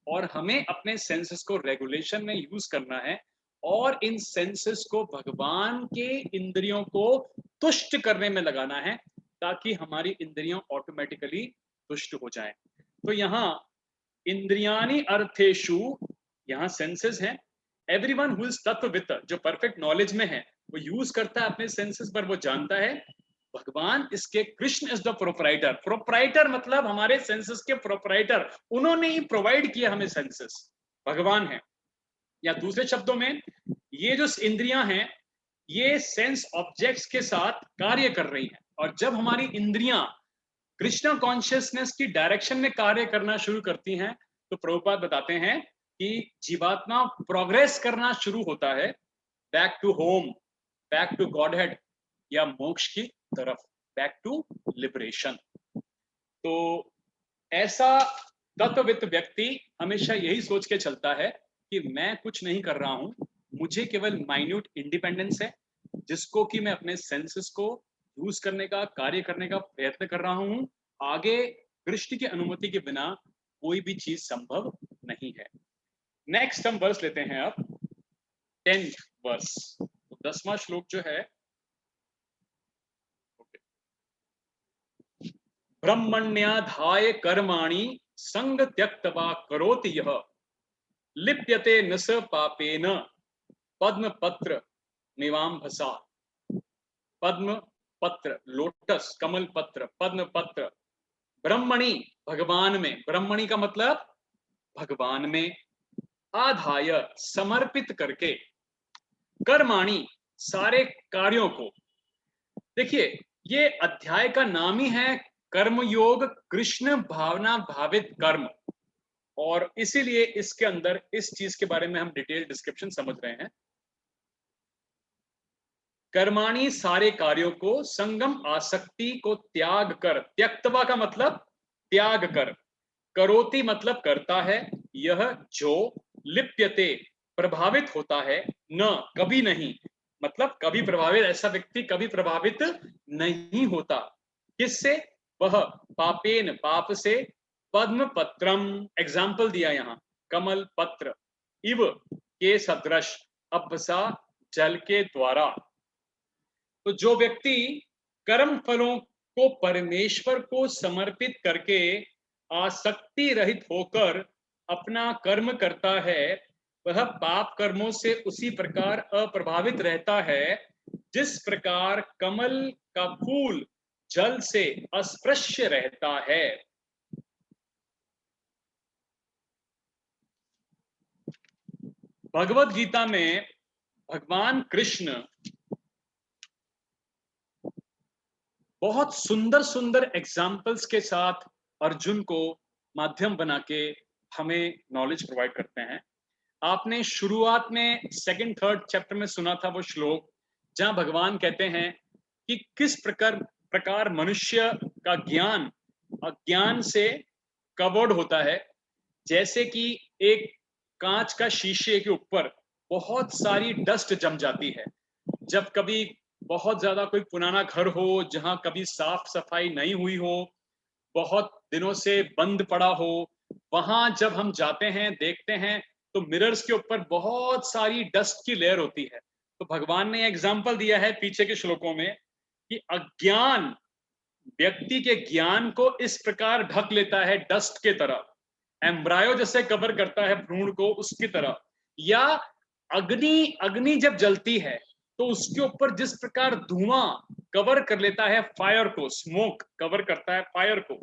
और हमें अपने सेंसेस को रेगुलेशन में यूज करना है और इन सेंसेस को भगवान के इंद्रियों को तुष्ट करने में लगाना है ताकि हमारी इंद्रियां ऑटोमेटिकली तुष्ट हो जाएं। तो यहाँ इंद्रियाणि अर्थेषु, यहाँ सेंसेस हैं। एवरीवन हु इज तत्ववित्त, जो परफेक्ट नॉलेज में है, वो यूज करता है अपने सेंसेस पर, वो जानता है भगवान इसके, Krishna is the proprietor. Proprietor मतलब हमारे सेंसेस के प्रोपराइटर, उन्होंने ही प्रोवाइड किया हमें सेंसेस, भगवान है। या दूसरे शब्दों में ये जो इंद्रियां हैं ये सेंस ऑब्जेक्ट्स के साथ कार्य कर रही हैं, और जब हमारी इंद्रियां कृष्णा कॉन्शियसनेस की डायरेक्शन में कार्य करना शुरू करती हैं तो प्रभुपाद बताते हैं कि जीवात्मा प्रोग्रेस करना शुरू होता है back to home, back to Godhead, या मोक्ष की तरफ, बैक टू लिबरेशन। तो ऐसा तत्ववित्त व्यक्ति हमेशा यही सोच के चलता है कि मैं कुछ नहीं कर रहा हूं, मुझे केवल माइन्यूट इंडिपेंडेंस है जिसको कि मैं अपने सेंसेस को यूज करने का, कार्य करने का प्रयत्न कर रहा हूं। आगे कृष्ण की अनुमति के बिना कोई भी चीज संभव नहीं है। नेक्स्ट हम वर्स लेते हैं अब 10th वर्स। तो 10वां श्लोक जो है, ब्रह्मण्याधाय कर्माणि संग त्यक्त्वा करोति यः लिप्यते न स पापेन पद्म पत्र निवाम्भसा। पद्म पत्र, लोटस, कमल पत्र, पद्म पत्र, ब्रह्मणि भगवान में, ब्रह्मणि का मतलब भगवान में, आधाय समर्पित करके, कर्माणि सारे कार्यों को। देखिए ये अध्याय का नाम ही है कर्मयोग, कृष्ण भावना भावित कर्म, और इसीलिए इसके अंदर इस चीज के बारे में हम डिटेल डिस्क्रिप्शन समझ रहे हैं। कर्माणी सारे कार्यों को, संगम आसक्ति को त्याग कर, त्यक्तवा का मतलब त्याग कर, करोति मतलब करता है, यह जो, लिप्यते प्रभावित होता है, न कभी नहीं, मतलब कभी प्रभावित, ऐसा व्यक्ति कभी प्रभावित नहीं होता। किससे? वह पापेन पाप से, पद्म पत्रम एग्जाम्पल दिया यहां, कमल पत्र, इव के सदृश, अभसा जल के द्वारा। तो जो व्यक्ति कर्म फलों को परमेश्वर को समर्पित करके आसक्ति रहित होकर अपना कर्म करता है, वह पाप कर्मों से उसी प्रकार अप्रभावित रहता है जिस प्रकार कमल का फूल जल से अस्पृश्य रहता है। भगवत गीता में भगवान कृष्ण बहुत सुंदर सुंदर एग्जाम्पल्स के साथ अर्जुन को माध्यम बना के हमें नॉलेज प्रोवाइड करते हैं। आपने शुरुआत में 2nd 3rd चैप्टर में सुना था वो श्लोक जहां भगवान कहते हैं कि किस प्रकार मनुष्य का ज्ञान अज्ञान से कवर्ड होता है। जैसे कि एक कांच का शीशे के ऊपर बहुत सारी डस्ट जम जाती है। जब कभी बहुत ज्यादा कोई पुराना घर हो जहां कभी साफ सफाई नहीं हुई हो, बहुत दिनों से बंद पड़ा हो, वहां जब हम जाते हैं देखते हैं तो मिरर्स के ऊपर बहुत सारी डस्ट की लेयर होती है। तो भगवान ने एग्जाम्पल दिया है पीछे के श्लोकों में कि अज्ञान व्यक्ति के ज्ञान को इस प्रकार ढक लेता है डस्ट के तरह, एम्ब्रायो जैसे कवर करता है भ्रूण को उसकी तरह, या अग्नि जब जलती है तो उसके ऊपर जिस प्रकार धुआं कवर कर लेता है फायर को, स्मोक कवर करता है फायर को,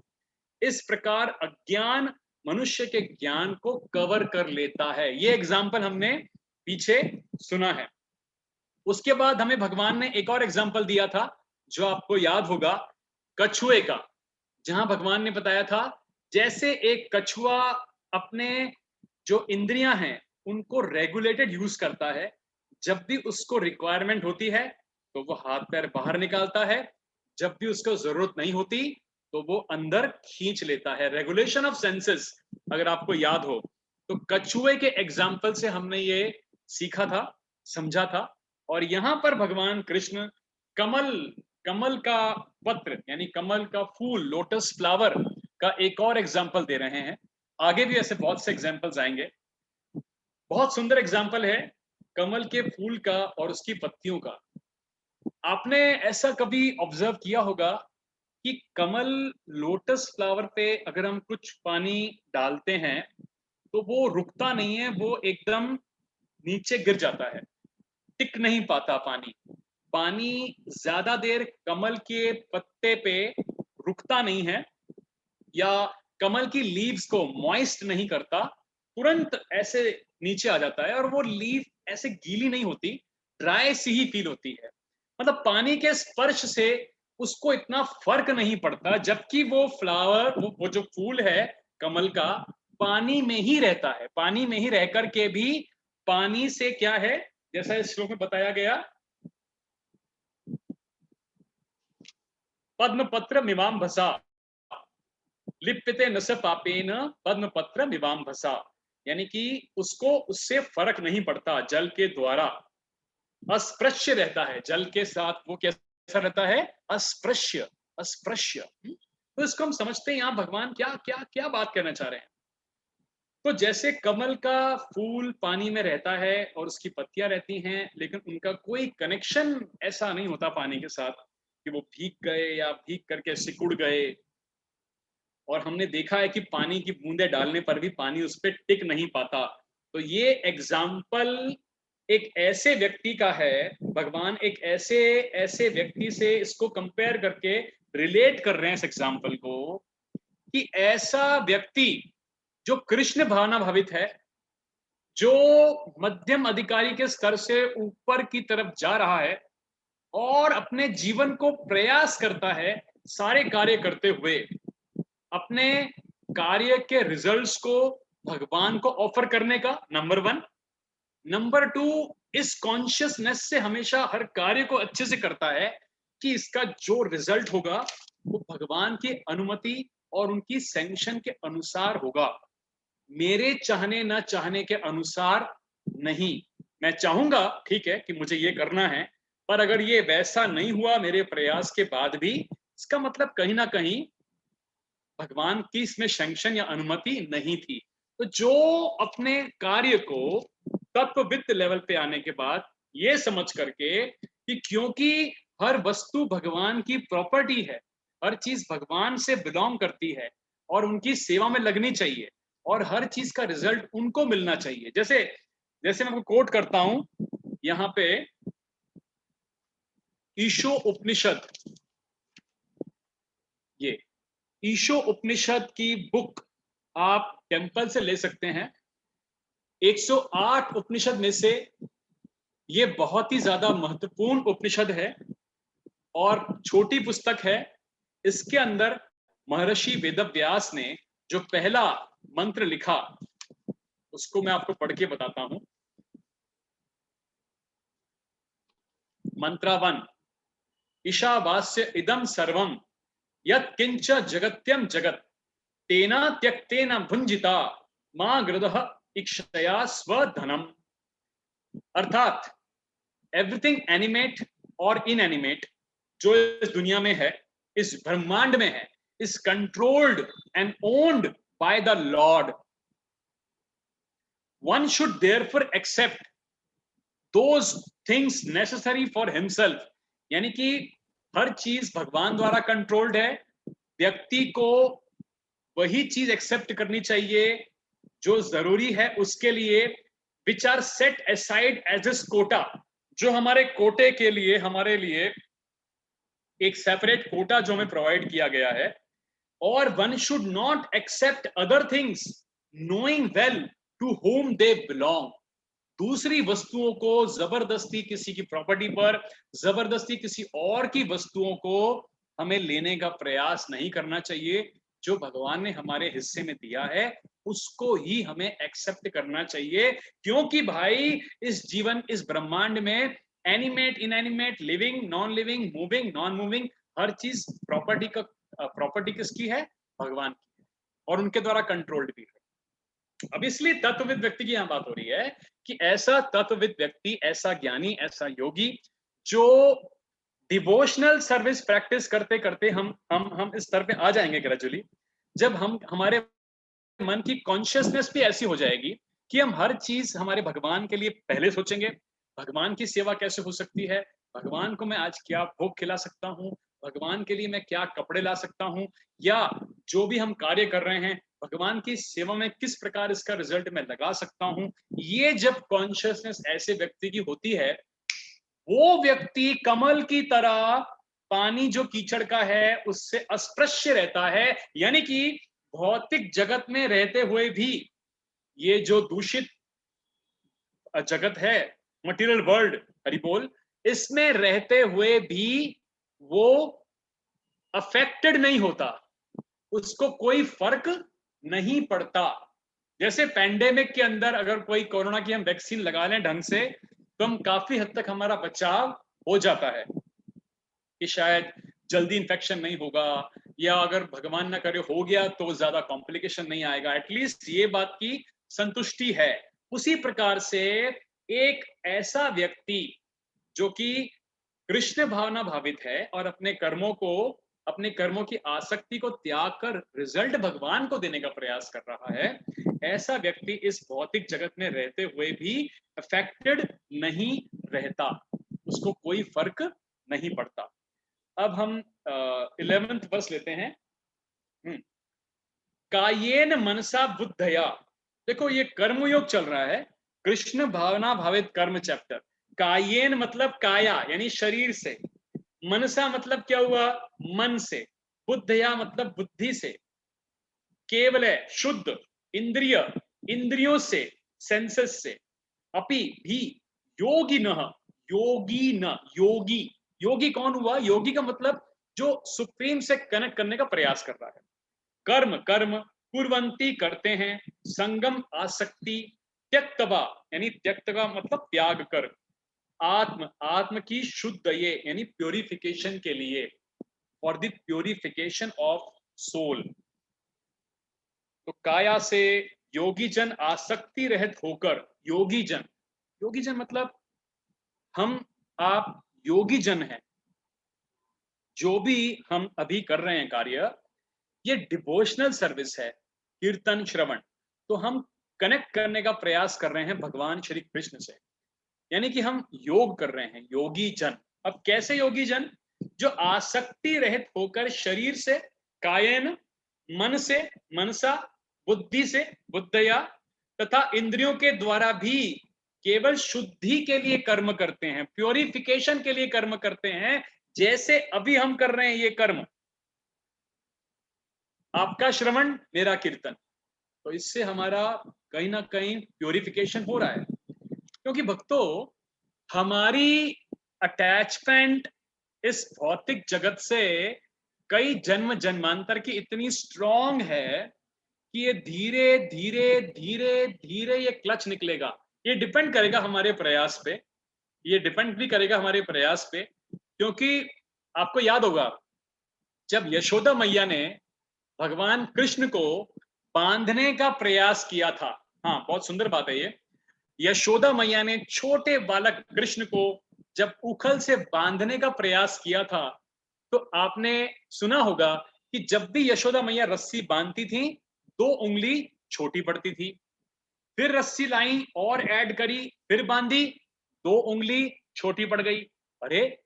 इस प्रकार अज्ञान मनुष्य के ज्ञान को कवर कर लेता है। ये एग्जाम्पल हमने पीछे सुना है। उसके बाद हमें भगवान ने एक और एग्जाम्पल दिया था जो आपको याद होगा, कछुए का, जहां भगवान ने बताया था जैसे एक कछुआ अपने जो इंद्रियां हैं उनको रेगुलेटेड यूज करता है, जब भी उसको रिक्वायरमेंट होती है तो वो हाथ पैर बाहर निकालता है, जब भी उसको जरूरत नहीं होती तो वो अंदर खींच लेता है। रेगुलेशन ऑफ सेंसेस, अगर आपको याद हो तो कछुए के एग्जाम्पल से हमने ये सीखा था, समझा था। और यहां पर भगवान कृष्ण कमल कमल का पत्र यानी कमल का फूल, लोटस फ्लावर का एक और एग्जाम्पल दे रहे हैं। आगे भी ऐसे बहुत से एग्जाम्पल्स आएंगे। बहुत सुंदर एग्जाम्पल है कमल के फूल का और उसकी पत्तियों का। आपने ऐसा कभी ऑब्जर्व किया होगा कि कमल, लोटस फ्लावर पे अगर हम कुछ पानी डालते हैं तो वो रुकता नहीं है, वो एकदम नीचे गिर जाता है, टिक नहीं पाता पानी। पानी ज्यादा देर कमल के पत्ते पे रुकता नहीं है, या कमल की लीव्स को मॉइस्ट नहीं करता, तुरंत ऐसे नीचे आ जाता है और वो लीव ऐसे गीली नहीं होती, ड्राई सी ही फील होती है। मतलब पानी के स्पर्श से उसको इतना फर्क नहीं पड़ता, जबकि वो फ्लावर, वो जो फूल है कमल का, पानी में ही रहता है। पानी में ही रह करके भी पानी से क्या है, जैसा इस श्लोक में बताया गया, पद्म पत्र मिमाम भसा लिप्यते न स पापेन पद्म पत्र मिवाम भसा, यानी कि उसको उससे फर्क नहीं पड़ता, जल के द्वारा अस्पृश्य रहता है, जल के साथ वो कैसा रहता है, अस्पृश्य, अस्पृश्य। तो इसको हम समझते हैं यहाँ भगवान क्या क्या क्या बात करना चाह रहे हैं। तो जैसे कमल का फूल पानी में रहता है और उसकी पत्तियां रहती हैं, लेकिन उनका कोई कनेक्शन ऐसा नहीं होता पानी के साथ कि वो भीग गए या भीग करके सिकुड़ गए। और हमने देखा है कि पानी की बूंदें डालने पर भी पानी उस पर टिक नहीं पाता। तो ये एग्जाम्पल एक ऐसे व्यक्ति का है, भगवान एक ऐसे ऐसे व्यक्ति से इसको कंपेयर करके रिलेट कर रहे हैं इस एग्जाम्पल को, कि ऐसा व्यक्ति जो कृष्ण भावना भावित है, जो मध्यम अधिकारी के स्तर से ऊपर की तरफ जा रहा है और अपने जीवन को प्रयास करता है सारे कार्य करते हुए अपने कार्य के रिजल्ट्स को भगवान को ऑफर करने का, नंबर 1। नंबर 2, इस कॉन्शियसनेस से हमेशा हर कार्य को अच्छे से करता है कि इसका जो रिजल्ट होगा वो भगवान की अनुमति और उनकी सैंक्शन के अनुसार होगा, मेरे चाहने ना चाहने के अनुसार नहीं। मैं चाहूंगा ठीक है कि मुझे ये करना है, पर अगर ये वैसा नहीं हुआ मेरे प्रयास के बाद भी, इसका मतलब कहीं ना कहीं भगवान की इसमें सैंक्शन या अनुमति नहीं थी। तो जो अपने कार्य को तत्वविद लेवल पे आने के बाद ये समझ करके कि क्योंकि हर वस्तु भगवान की प्रॉपर्टी है, हर चीज भगवान से बिलोंग करती है और उनकी सेवा में लगनी चाहिए और हर चीज का रिजल्ट उनको मिलना चाहिए। जैसे जैसे मैं कोट करता हूं यहाँ पे, ईशो उपनिषद, ये ईशो उपनिषद की बुक आप टेम्पल से ले सकते हैं। 108 उपनिषद में से ये बहुत ही ज्यादा महत्वपूर्ण उपनिषद है और छोटी पुस्तक है। इसके अंदर महर्षि वेदव्यास ने जो पहला मंत्र लिखा उसको मैं आपको पढ़ के बताता हूं। मंत्र 1, ईशावास्य इदं सर्वं यत्किंच जगत्यं जगत् तेना त्यक्तेन भुंजिता मां गृधः इक्षया स्वधनम। अर्थात एवरीथिंग एनिमेट और इनएनिमेट जो इस दुनिया में है, इस ब्रह्मांड में है, is controlled and owned by the lord. One should therefore accept those things necessary for himself, यानी कि हर चीज भगवान द्वारा कंट्रोल्ड है, व्यक्ति को वही चीज एक्सेप्ट करनी चाहिए जो जरूरी है उसके लिए, which are set aside as this quota, जो हमारे कोटे के लिए, हमारे लिए एक सेपरेट कोटा जो हमें प्रोवाइड किया गया है, और one should not accept other things knowing well to whom they belong. दूसरी वस्तुओं को जबरदस्ती किसी की प्रॉपर्टी पर, जबरदस्ती किसी और की वस्तुओं को हमें लेने का प्रयास नहीं करना चाहिए। जो भगवान ने हमारे हिस्से में दिया है उसको ही हमें एक्सेप्ट करना चाहिए, क्योंकि भाई इस जीवन, इस ब्रह्मांड में animate, inanimate, living, non living, moving, non moving, हर चीज प्रॉपर्टी का, प्रॉपर्टी किसकी है? भगवान की है, और उनके द्वारा कंट्रोल्ड भी है। अब इसलिए तत्वविद व्यक्ति की यहां बात हो रही है कि ऐसा तत्वविद व्यक्ति, ऐसा ज्ञानी, ऐसा योगी जो डिवोशनल सर्विस प्रैक्टिस करते करते हम इस स्तर पे आ जाएंगे ग्रेजुअली, जब हम, हमारे मन की कॉन्शियसनेस भी ऐसी हो जाएगी कि हम हर चीज हमारे भगवान के लिए पहले सोचेंगे। भगवान की सेवा कैसे हो सकती है, भगवान को मैं आज क्या भोग खिला सकता हूँ, भगवान के लिए मैं क्या कपड़े ला सकता हूँ, या जो भी हम कार्य कर रहे हैं भगवान की सेवा में किस प्रकार इसका रिजल्ट मैं लगा सकता हूँ। ये जब कॉन्शियसनेस ऐसे व्यक्ति की होती है, वो व्यक्ति कमल की तरह पानी जो कीचड़ का है उससे अस्पृश्य रहता है। यानी कि भौतिक जगत में रहते हुए भी, ये जो दूषित जगत है, मटेरियल वर्ल्ड, हरि बोल, इसमें रहते हुए भी वो अफेक्टेड नहीं होता, उसको कोई फर्क नहीं पड़ता। जैसे पैंडेमिक के अंदर अगर कोई कोरोना की हम वैक्सीन लगा लें ढंग से, तो हम काफी हद तक हमारा बचाव हो जाता है कि शायद जल्दी इन्फेक्शन नहीं होगा, या अगर भगवान ना करे हो गया तो ज्यादा कॉम्प्लिकेशन नहीं आएगा, एटलीस्ट ये बात की संतुष्टि है। उसी प्रकार से एक ऐसा व्यक्ति जो कि कृष्ण भावना भावित है और अपने कर्मों को, अपने कर्मों की आसक्ति को त्याग कर रिजल्ट भगवान को देने का प्रयास कर रहा है, ऐसा व्यक्ति इस भौतिक जगत में रहते हुए भी अफेक्टेड नहीं रहता, उसको कोई फर्क नहीं पड़ता। अब हम 11th वर्स लेते हैं। कायेन मनसा बुद्धया, देखो ये कर्मयोग चल रहा है, कृष्ण भावना भावित कर्म चैप्टर। कायेन मतलब काया यानी शरीर से, मनसा मतलब क्या हुआ? मन से, बुद्धया मतलब बुद्धि से, केवल है शुद्ध, इंद्रिय, इंद्रियों से, सेंसेस से, अपि भी योगी न, योगी न, योगी, योगी कौन हुआ? योगी का मतलब जो सुप्रीम से कनेक्ट करने का प्रयास कर रहा है। कर्म, कर्म कुर्वंती करते हैं, संगम आसक्ति, त्यक्तवा यानी त्यक्तवा मतलब त्याग कर, आत्म, आत्म की शुद्ध ये यानी प्योरिफिकेशन के लिए, for the purification of soul. तो काया से योगी जन आसक्ति रहित होकर, योगी जन, योगी जन मतलब हम आप योगी जन हैं। जो भी हम अभी कर रहे हैं कार्य, ये डिवोशनल सर्विस है, कीर्तन श्रवण, तो हम कनेक्ट करने का प्रयास कर रहे हैं भगवान श्री कृष्ण से, यानी कि हम योग कर रहे हैं, योगी जन। अब कैसे योगी जन? जो आसक्ति रहित होकर शरीर से, कायेन मन से, मनसा, बुद्धि से, बुद्धया, तथा इंद्रियों के द्वारा भी केवल शुद्धि के लिए कर्म करते हैं, प्योरिफिकेशन के लिए कर्म करते हैं, जैसे अभी हम कर रहे हैं ये कर्म, आपका श्रवण मेरा कीर्तन। तो इससे हमारा कहीं ना कहीं प्योरिफिकेशन हो रहा है, क्योंकि भक्तों हमारी अटैचमेंट इस भौतिक जगत से कई जन्म जन्मांतर की इतनी स्ट्रॉन्ग है कि ये धीरे धीरे धीरे धीरे ये क्लच निकलेगा। ये डिपेंड करेगा हमारे प्रयास पे, ये डिपेंड भी करेगा हमारे प्रयास पे, क्योंकि आपको याद होगा जब यशोदा मैया ने भगवान कृष्ण को बांधने का प्रयास किया था, हाँ बहुत सुंदर बात है ये, यशोदा मैया ने छोटे बालक कृष्ण को जब उखल से बांधने का प्रयास किया था, तो आपने सुना होगा कि जब भी यशोदा मैया रस्सी बांधती थी 2 उंगली छोटी पड़ती थी, फिर रस्सी लाई और ऐड करी, फिर बांधी, 2 उंगली छोटी पड़ गई, अरे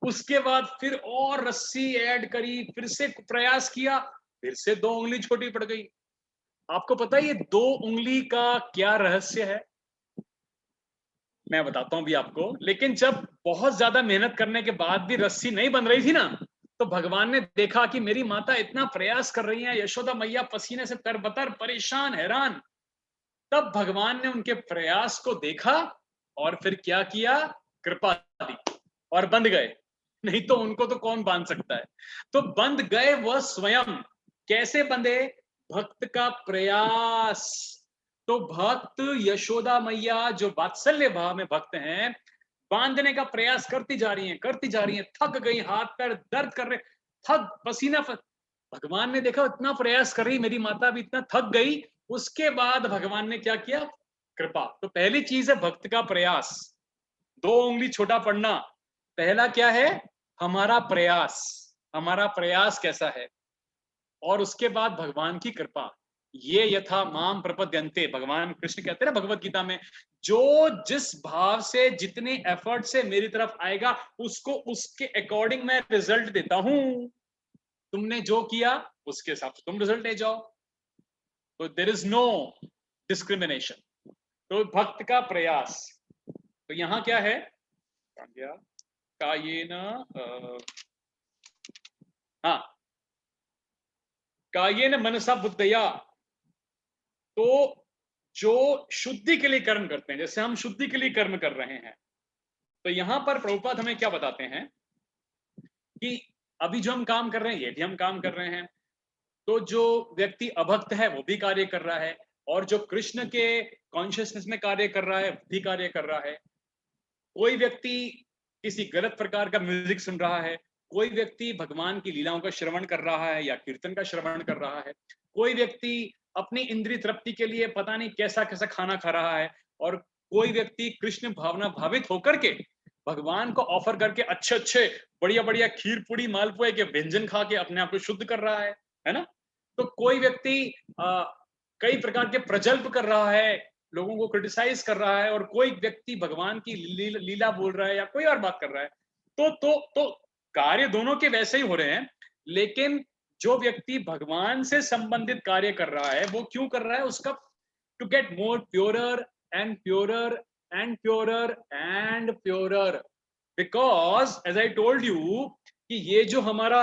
उसके बाद फिर और रस्सी ऐड करी, फिर से प्रयास किया, फिर से 2 उंगली छोटी पड़ गई। आपको पता है ये 2 उंगली का क्या रहस्य है? मैं बताता हूं भी आपको। लेकिन जब बहुत ज्यादा मेहनत करने के बाद भी रस्सी नहीं बन रही थी ना, तो तो भगवान ने देखा कि मेरी माता इतना प्रयास कर रही है, यशोदा मैया पसीने से तरबतर, परेशान, हैरान। तब भगवान ने उनके प्रयास को देखा और फिर क्या किया, कृपा दी और बंध गए। नहीं तो उनको तो कौन बांध सकता है। तो बंध गए वह स्वयं। कैसे बंधे, भक्त का प्रयास। तो भक्त यशोदा मैया जो वात्सल्य भाव में भक्त हैं, बांधने का प्रयास करती जा रही हैं, करती जा रही हैं, थक गई, हाथ पैर दर्द कर रहे, थक पसीना भगवान ने देखा इतना प्रयास कर रही मेरी माता भी, इतना थक गई। उसके बाद भगवान ने क्या किया, कृपा। तो पहली चीज है भक्त का प्रयास, 2 उंगली छोटा पड़ना। पहला क्या है, हमारा प्रयास, हमारा प्रयास कैसा है। और उसके बाद भगवान की कृपा। ये यथा माम प्रपद्यन्ते, भगवान कृष्ण कहते हैं ना भगवत गीता में, जो जिस भाव से जितने एफर्ट से मेरी तरफ आएगा उसको उसके अकॉर्डिंग मैं रिजल्ट देता हूं। तुमने जो किया उसके हिसाब से तुम रिजल्ट ले जाओ। तो देयर इज नो डिस्क्रिमिनेशन। तो भक्त का प्रयास। तो यहां क्या है, कायेन, हाँ, कायेन मनसा बुद्धया। तो जो शुद्धि के लिए कर्म करते हैं, जैसे हम शुद्धि के लिए कर्म कर रहे हैं, तो यहां पर प्रभुपाद हमें क्या बताते हैं कि अभी जो हम काम कर रहे हैं ये भी हम काम कर रहे हैं। तो जो व्यक्ति अभक्त है वो भी कार्य कर रहा है, और जो कृष्ण के कॉन्शियसनेस में कार्य कर रहा है वो भी कार्य कर रहा है। कोई व्यक्ति किसी गलत प्रकार का म्यूजिक सुन रहा है, कोई व्यक्ति भगवान की लीलाओं का श्रवण कर रहा है या कीर्तन का श्रवण कर रहा है, कोई व्यक्ति अपनी इंद्रिय तृप्ति के लिए पता नहीं कैसा कैसा खाना खा रहा है, और कोई व्यक्ति कृष्ण भावना भावित होकर के भगवान को ऑफर करके अच्छे अच्छे बढ़िया बढ़िया खीर पूड़ी मालपुए के व्यंजन खा के अपने आप को शुद्ध कर रहा है ना। तो कोई व्यक्ति कई प्रकार के प्रजल्प कर रहा है, लोगों को क्रिटिसाइज कर रहा है, और कोई व्यक्ति भगवान की लीला बोल रहा है या कोई और बात कर रहा है। तो कार्य दोनों के वैसे ही हो रहे हैं, लेकिन जो व्यक्ति भगवान से संबंधित कार्य कर रहा है वो क्यों कर रहा है, उसका to get more purer and purer and purer and purer. Because as I told you कि ये जो हमारा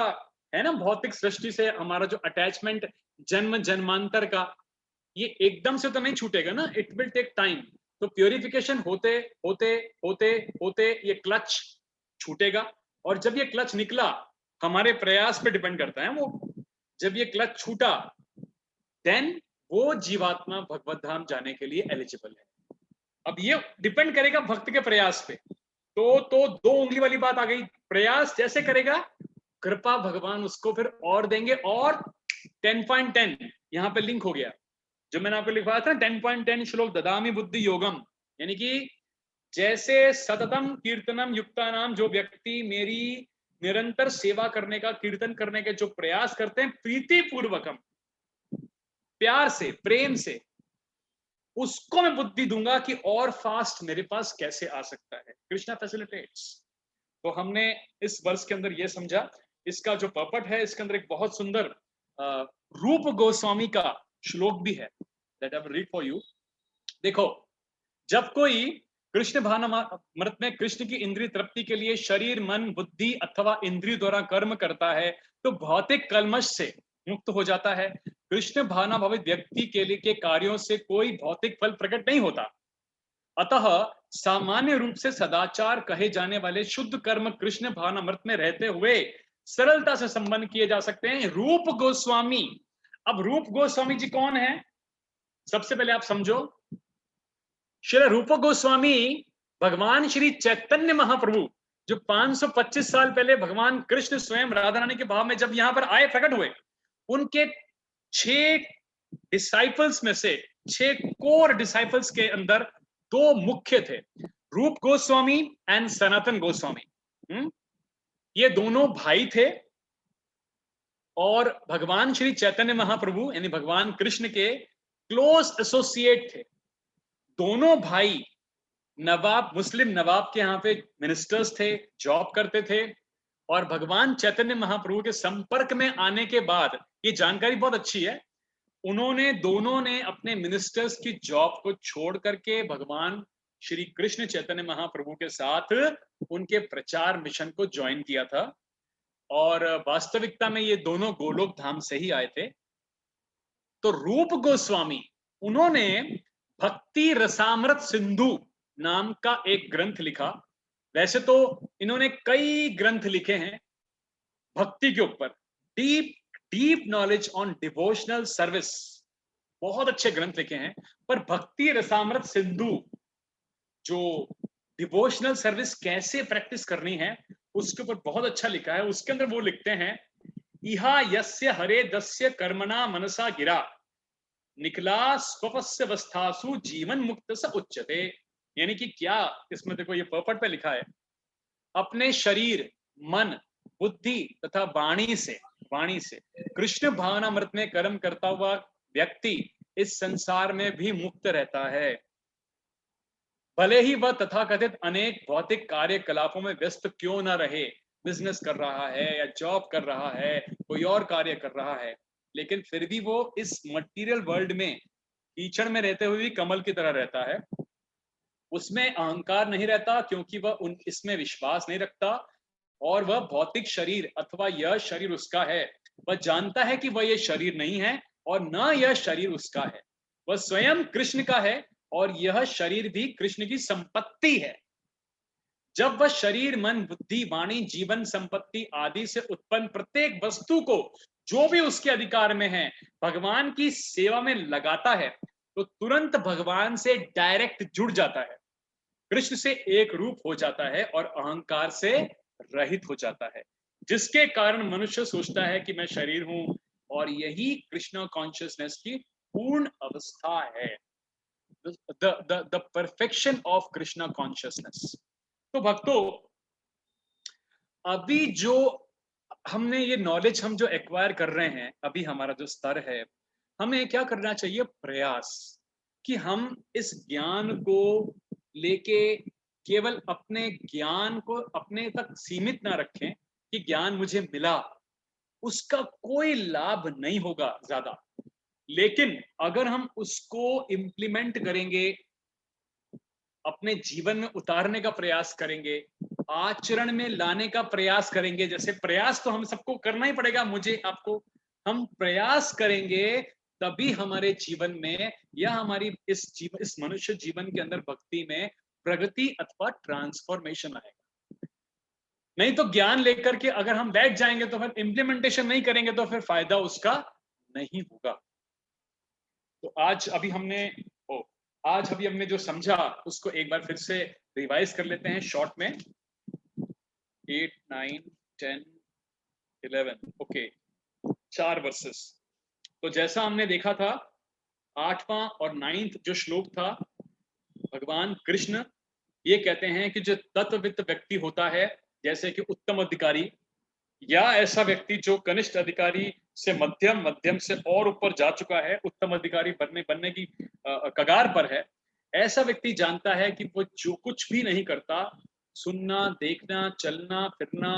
है ना भौतिक सृष्टि से हमारा जो अटैचमेंट जन्म जन्मांतर का, ये एकदम से तो नहीं छूटेगा ना, इट विल टेक टाइम। तो प्योरिफिकेशन होते होते होते होते ये क्लच छूटेगा, और जब ये क्लच निकला, हमारे प्रयास पे डिपेंड करता है वो, जब ये क्लच छूटा देन वो जीवात्मा भगवत धाम जाने के लिए एलिजिबल है। अब ये डिपेंड करेगा भक्त के प्रयास पे। तो 2 उंगली वाली बात आ गई, प्रयास जैसे करेगा कृपा भगवान उसको फिर और देंगे। और 10.10 यहां पे लिंक हो गया, जो मैंने आपको लिखवाया था 10.10 श्लोक ददामि बुद्धि योगम, यानी कि जैसे सततम कीर्तनम युक्ता नाम, जो व्यक्ति मेरी निरंतर सेवा करने का, कीर्तन करने के जो प्रयास करते हैं प्रीति पूर्वकम, प्यार से प्रेम से, उसको मैं बुद्धि दूंगा कि और फास्ट मेरे पास कैसे आ सकता है। कृष्णा फैसिलिटेट्स। तो हमने इस वर्ष के अंदर यह समझा, इसका जो पर्पट है, इसके अंदर एक बहुत सुंदर रूप गोस्वामी का श्लोक भी है, that I will read for you. देखो, जब कोई कृष्ण भावनामृत में कृष्ण की इंद्रिय तृप्ति के लिए शरीर मन बुद्धि अथवा इंद्रिय द्वारा कर्म करता है, तो भौतिक कल्मश से मुक्त हो जाता है। कृष्ण भावना भावित व्यक्ति के लिए के कार्यों से कोई भौतिक फल प्रकट नहीं होता। अतः सामान्य रूप से सदाचार कहे जाने वाले शुद्ध कर्म कृष्ण भावनामृत में रहते हुए सरलता से संपन्न किए जा सकते हैं। रूप गोस्वामी, अब रूप गोस्वामी जी कौन है, सबसे पहले आप समझो। श्री रूप गोस्वामी भगवान श्री चैतन्य महाप्रभु, जो 525 साल पहले भगवान कृष्ण स्वयं राधा रानी के भाव में जब यहां पर आए, प्रकट हुए, उनके 6 डिसाइपल्स में से 6 कोर डिसाइपल्स के अंदर 2 मुख्य थे, रूप गोस्वामी एंड सनातन गोस्वामी। ये दोनों भाई थे, और भगवान श्री चैतन्य महाप्रभु यानी भगवान कृष्ण के क्लोज एसोसिएट थे। दोनों भाई नवाब, मुस्लिम नवाब के यहाँ पे मिनिस्टर्स थे, जॉब करते थे, और भगवान चैतन्य महाप्रभु के संपर्क में आने के बाद, ये जानकारी बहुत अच्छी है, उन्होंने दोनों ने अपने मिनिस्टर्स की जॉब को छोड़ करके भगवान श्री कृष्ण चैतन्य महाप्रभु के साथ उनके प्रचार मिशन को ज्वाइन किया था। और वास्तविकता में ये दोनों गोलोक धाम से ही आए थे। तो रूप गोस्वामी उन्होंने भक्ति रसामृत सिंधु नाम का एक ग्रंथ लिखा। वैसे तो इन्होंने कई ग्रंथ लिखे हैं भक्ति के ऊपर, deep deep knowledge on devotional service, बहुत अच्छे ग्रंथ लिखे हैं। पर भक्ति रसामृत सिंधु, जो डिवोशनल सर्विस कैसे प्रैक्टिस करनी है, उसके ऊपर बहुत अच्छा लिखा है। उसके अंदर वो लिखते हैं, इहा यस्य हरे दस्य कर्मणा मनसा गिरा निकला स्वपस्य अवस्थासु जीवन मुक्त स उच्यते। यानी कि क्या, इसमें देखो ये पर्पट पे लिखा है, अपने शरीर, मन, बुद्धि तथा वाणी से कृष्ण भावनामृत में कर्म करता हुआ व्यक्ति इस संसार में भी मुक्त रहता है, भले ही वह तथाकथित अनेक भौतिक कार्यकलापों में व्यस्त क्यों न रहे। बिजनेस कर रहा है या जॉब कर रहा है, कोई और कार्य कर रहा है, लेकिन फिर भी वो इस मटेरियल वर्ल्ड में कीचड़ में रहते हुए भी कमल की तरह रहता है। उसमें अहंकार नहीं रहता क्योंकि वह इसमें विश्वास नहीं रखता, और वह भौतिक शरीर अथवा यह शरीर उसका है, वह जानता है कि वह यह शरीर नहीं है और न यह शरीर उसका है, वह स्वयं कृष्ण का है और यह शरीर भी कृष्ण की संपत्ति है। जब वह शरीर, मन, बुद्धि, वाणी, जीवन, संपत्ति आदि से उत्पन्न प्रत्येक वस्तु को जो भी उसके अधिकार में है भगवान की सेवा में लगाता है, तो तुरंत भगवान से डायरेक्ट जुड़ जाता है, कृष्ण से एक रूप हो जाता है और अहंकार से रहित हो जाता है, जिसके कारण मनुष्य सोचता है कि मैं शरीर हूं, और यही कृष्ण कॉन्शियसनेस की पूर्ण अवस्था है, the perfection of Krishna consciousness। तो भक्तों, अभी जो हमने ये नॉलेज हम जो एक्वायर कर रहे हैं, अभी हमारा जो स्तर है, हमें क्या करना चाहिए, प्रयास कि हम इस ज्ञान को लेके केवल अपने ज्ञान को अपने तक सीमित ना रखें कि ज्ञान मुझे मिला, उसका कोई लाभ नहीं होगा ज्यादा, लेकिन अगर हम उसको इम्प्लीमेंट करेंगे, अपने जीवन में उतारने का प्रयास करेंगे, आचरण में लाने का प्रयास करेंगे, जैसे प्रयास तो हम सबको करना ही पड़ेगा, मुझे आपको, हम प्रयास करेंगे तभी हमारे जीवन में या हमारी इस मनुष्य जीवन के अंदर भक्ति में प्रगति अथवा ट्रांसफॉर्मेशन आएगा। नहीं तो ज्ञान लेकर के अगर हम बैठ जाएंगे तो फिर इम्प्लीमेंटेशन नहीं करेंगे तो फिर फायदा उसका नहीं होगा। तो आज अभी हमने जो समझा उसको एक बार फिर से रिवाइज कर लेते हैं शॉर्ट में। 8, 9, 10, 11, ओके, 4 वर्सेस। तो जैसा हमने देखा था, 8वां और 9th जो श्लोक था, भगवान कृष्ण ये कहते हैं कि जो तत्ववित्त व्यक्ति होता है, जैसे कि उत्तम अधिकारी या ऐसा व्यक्ति जो कनिष्ठ अधिकारी से मध्यम से और ऊपर जा चुका है, उत्तम अधिकारी बनने की कगार पर है, ऐसा व्यक्ति जानता है कि वो जो कुछ भी नहीं करता, सुनना, देखना, चलना फिरना,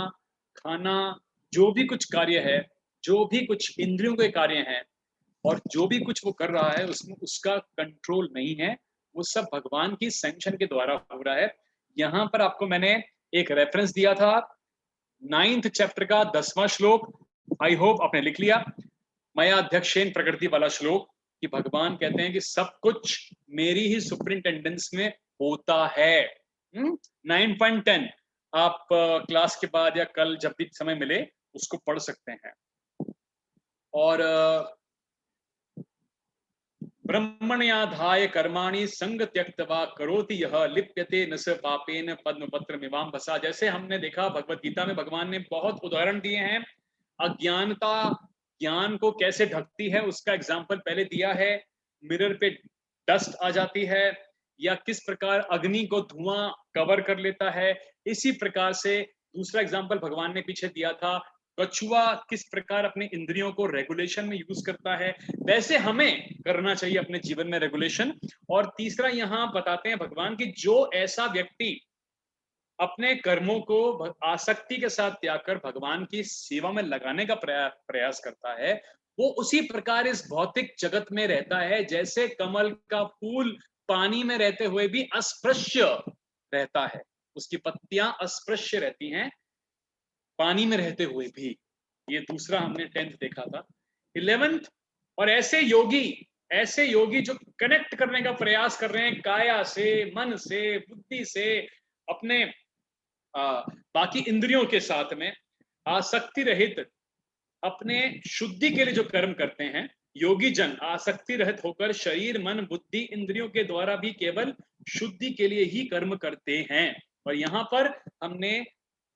खाना, जो भी कुछ कार्य है, जो भी कुछ इंद्रियों के कार्य हैं, और जो भी कुछ वो कर रहा है उसमें उसका कंट्रोल नहीं है, वो सब भगवान की सैंक्शन के द्वारा हो रहा है। यहाँ पर आपको मैंने एक रेफरेंस दिया था, 9th चैप्टर का 10वां श्लोक, आई होप आपने लिख लिया, मया अध्यक्षेन प्रकृति वाला श्लोक, कि भगवान कहते हैं कि सब कुछ मेरी ही सुपरिंटेंडेंस में होता है। 9.10 आप क्लास के बाद या कल जब भी समय मिले उसको पढ़ सकते हैं। और ब्रह्मण्याधाय कर्माणि संग त्यक्त्वा करोति यह लिप्यते न स पापेन पद्मपत्रमिवाम्भसा। जैसे हमने देखा भगवत गीता में भगवान ने बहुत उदाहरण दिए हैं, अज्ञानता ज्ञान को कैसे ढकती है उसका एग्जाम्पल पहले दिया है, मिरर पे डस्ट आ जाती है, या किस प्रकार अग्नि को धुआं कवर कर लेता है, इसी प्रकार से दूसरा एग्जाम्पल भगवान ने पीछे दिया था, कछुआ किस प्रकार अपने इंद्रियों को रेगुलेशन में यूज करता है, वैसे हमें करना चाहिए अपने जीवन में रेगुलेशन। और तीसरा यहाँ बताते हैं भगवान की, जो ऐसा व्यक्ति अपने कर्मों को आसक्ति के साथ त्याग कर भगवान की सेवा में लगाने का प्रयास करता है, वो उसी प्रकार इस भौतिक जगत में रहता है जैसे कमल का फूल पानी में रहते हुए भी अस्पृश्य रहता है, उसकी पत्तियां अस्पृश्य रहती हैं। पानी में रहते हुए भी, ये दूसरा हमने 10th देखा था। 11th, और ऐसे योगी जो कनेक्ट करने का प्रयास कर रहे हैं काया से, मन से, बुद्धि से, अपने बाकी इंद्रियों के साथ में, आसक्ति रहित अपने शुद्धि के लिए जो कर्म करते हैं, योगी जन आसक्ति रहित होकर शरीर, मन, बुद्धि, इंद्रियों के द्वारा भी केवल शुद्धि के लिए ही कर्म करते हैं। और यहाँ पर हमने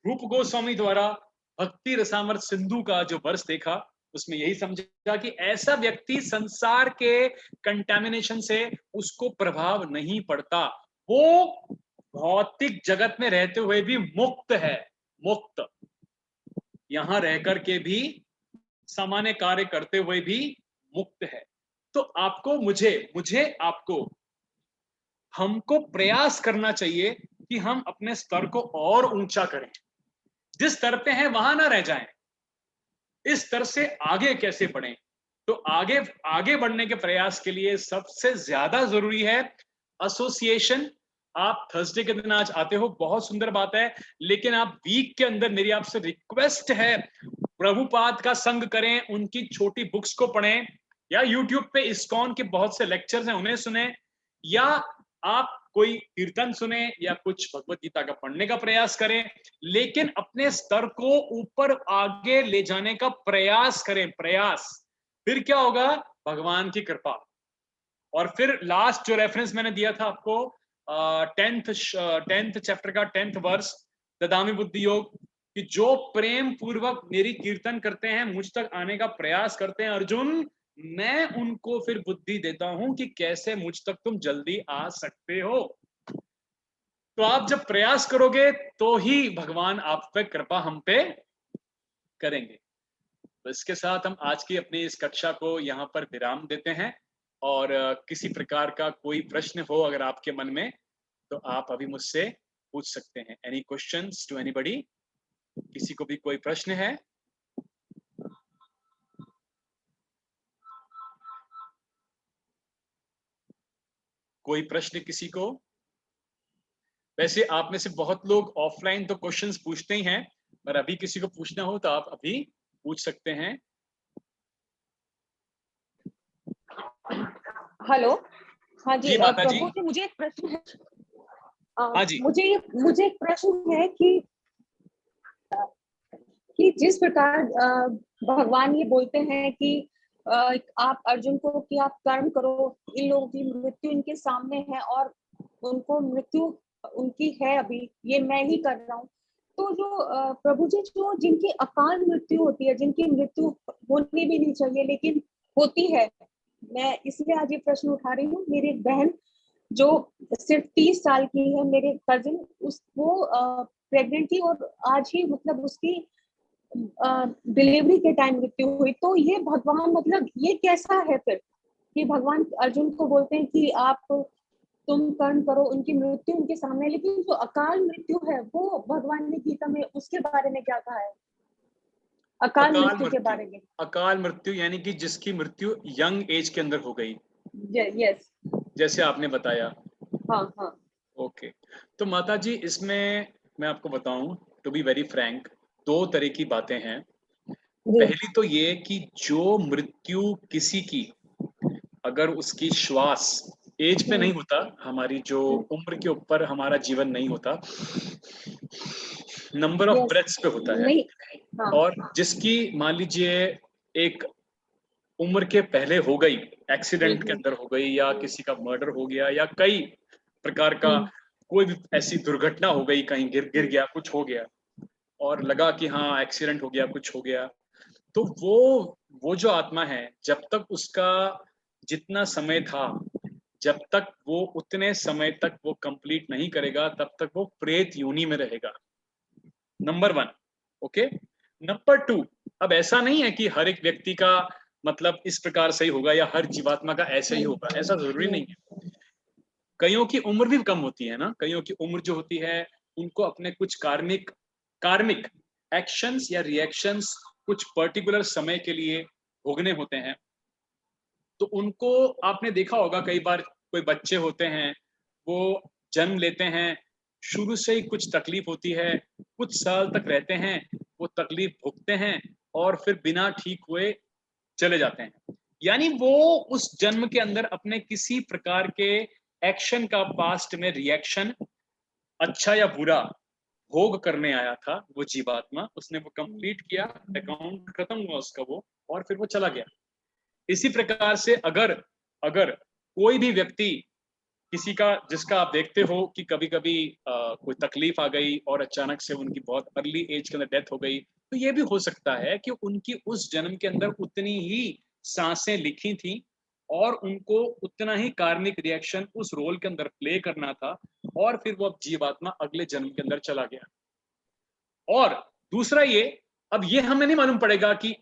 रूप गोस्वामी द्वारा भक्ति रसामृत सिंधु का जो वर्ष देखा, उसमें यही समझा कि ऐसा व्यक्ति संसार के कंटेमिनेशन से उसको प्रभाव नहीं पड़ता, वो भौतिक जगत में रहते हुए भी मुक्त है, मुक्त, यहां रहकर के भी सामान्य कार्य करते हुए भी मुक्त है। तो आपको, मुझे आपको, हमको प्रयास करना चाहिए कि हम अपने स्तर को और ऊंचा करें, जिस स्तर पे हैं वहां ना रह जाएं, इस स्तर से आगे कैसे बढ़ें। तो आगे बढ़ने के प्रयास के लिए सबसे ज्यादा जरूरी है एसोसिएशन। आप थर्सडे के दिन आज आते हो, बहुत सुंदर बात है, लेकिन आप वीक के अंदर, मेरी आपसे रिक्वेस्ट है, प्रभुपाद का संग करें, उनकी छोटी बुक्स को पढ़ें, या यूट्यूब पे इस्कॉन के बहुत से लेक्चर्स हैं उन्हें सुने, या आप कोई कीर्तन सुने, या कुछ भगवत गीता का पढ़ने का प्रयास करें, लेकिन अपने स्तर को ऊपर आगे ले जाने का प्रयास करें, प्रयास। फिर क्या होगा? भगवान की कृपा। और फिर लास्ट जो रेफरेंस मैंने दिया था आपको, 10th चैप्टर का 10th वर्स, ददामी बुद्धि योग, कि जो प्रेम पूर्वक मेरी कीर्तन करते हैं, मुझ तक आने का प्रयास करते हैं अर्जुन, मैं उनको फिर बुद्धि देता हूं कि कैसे मुझ तक तुम जल्दी आ सकते हो। तो आप जब प्रयास करोगे तो ही भगवान आप पे कृपा हम पे करेंगे। तो इसके साथ हम आज की अपनी इस कक्षा को यहाँ पर विराम देते हैं, और किसी प्रकार का कोई प्रश्न हो अगर आपके मन में, तो आप अभी मुझसे पूछ सकते हैं। Any questions to anybody? किसी को भी कोई प्रश्न है? कोई प्रश्न किसी को? वैसे आप में से बहुत लोग ऑफलाइन तो क्वेश्चंस पूछते ही हैं, पर अभी किसी को पूछना हो तो आप अभी पूछ सकते हैं। हेलो, हाँ जी, जी माता जी। प्रभु जी, मुझे एक प्रश्न है। हाँ जी। मुझे एक प्रश्न है कि जिस प्रकार भगवान ये बोलते हैं कि आप अर्जुन को कि आप कर्म करो, इन लोगों की मृत्यु इनके सामने है और उनको मृत्यु उनकी है, अभी ये मैं ही कर रहा हूँ। तो जो प्रभु जी, जो जिनकी अकाल मृत्यु होती है, जिनकी मृत्यु होनी भी नहीं चाहिए लेकिन होती है, मैं इसलिए आज ये प्रश्न उठा रही हूँ। मेरी एक बहन जो सिर्फ 30 साल की है, मेरे कजिन, वो प्रेग्नेंट थी और आज ही मतलब उसकी डिलीवरी के टाइम मृत्यु हुई। तो ये भगवान, मतलब ये कैसा है फिर कि भगवान अर्जुन को बोलते हैं कि आप तुम कर्म करो, उनकी मृत्यु उनके सामने, लेकिन जो अकाल मृत्यु है वो भगवान ने गीता में उसके बारे में क्या कहा है, अकाल मृत्यु के बारे में? अकाल मृत्यु यानी कि जिसकी मृत्यु यंग एज के अंदर हो गई। यस, जैसे आपने बताया। हाँ हाँ। ओके, तो माता जी इसमें मैं आपको बताऊं, टू बी वेरी फ्रैंक, दो तरह की बातें हैं। पहली तो ये कि जो मृत्यु किसी की, अगर उसकी श्वास एज पे नहीं होता, हमारी जो उम्र के ऊपर हमारा जीवन नहीं होता, नंबर ऑफ ब्रेथ्स पे होता है। हाँ। और जिसकी मान लीजिए एक उम्र के पहले हो गई, एक्सीडेंट के अंदर हो गई, या किसी का मर्डर हो गया, या कई प्रकार का कोई भी ऐसी दुर्घटना हो गई, कहीं गिर गया, कुछ हो गया और लगा कि हाँ एक्सीडेंट हो गया, कुछ हो गया, तो वो जो आत्मा है, जब तक उसका जितना समय था, जब तक वो उतने समय तक वो कंप्लीट नहीं करेगा, तब तक वो प्रेत योनि में रहेगा। नंबर 1। ओके, नंबर 2, अब ऐसा नहीं है कि हर एक व्यक्ति का मतलब इस प्रकार से ही होगा या हर जीवात्मा का ऐसा ही होगा, ऐसा जरूरी नहीं है। कईयों की उम्र भी कम होती है ना, कईयों की उम्र जो होती है, उनको अपने कुछ कार्मिक एक्शंस या रिएक्शंस कुछ पर्टिकुलर समय के लिए भोगने होते हैं। तो उनको आपने देखा होगा, कई बार कोई बच्चे होते हैं, वो जन्म लेते हैं, शुरू से ही कुछ तकलीफ होती है, कुछ साल तक रहते हैं, वो तकलीफ भुगतते हैं और फिर बिना ठीक हुए चले जाते हैं। यानी वो उस जन्म के अंदर अपने किसी प्रकार के एक्शन का पास्ट में रिएक्शन, अच्छा या बुरा, भोग करने आया था वो जीवात्मा, उसने वो कंप्लीट किया, अकाउंट खत्म हुआ उसका वो, और फिर वो चला गया। इसी प्रकार से अगर अगर कोई भी व्यक्ति किसी का, जिसका आप देखते हो कि कभी कभी कोई तकलीफ आ गई और अचानक से उनकी बहुत अर्ली एज के अंदर डेथ हो गई, तो ये भी हो सकता है कि उनकी उस जन्म के अंदर उतनी ही सांसें लिखी थी और उनको उतना ही कार्मिक रिएक्शन उस रोल के अंदर प्ले करना था, और फिर वो अब जीवात्मा अगले जन्म के अंदर चला गया। और दूसरा ये, अब ये हमें नहीं मालूम पड़ेगा कि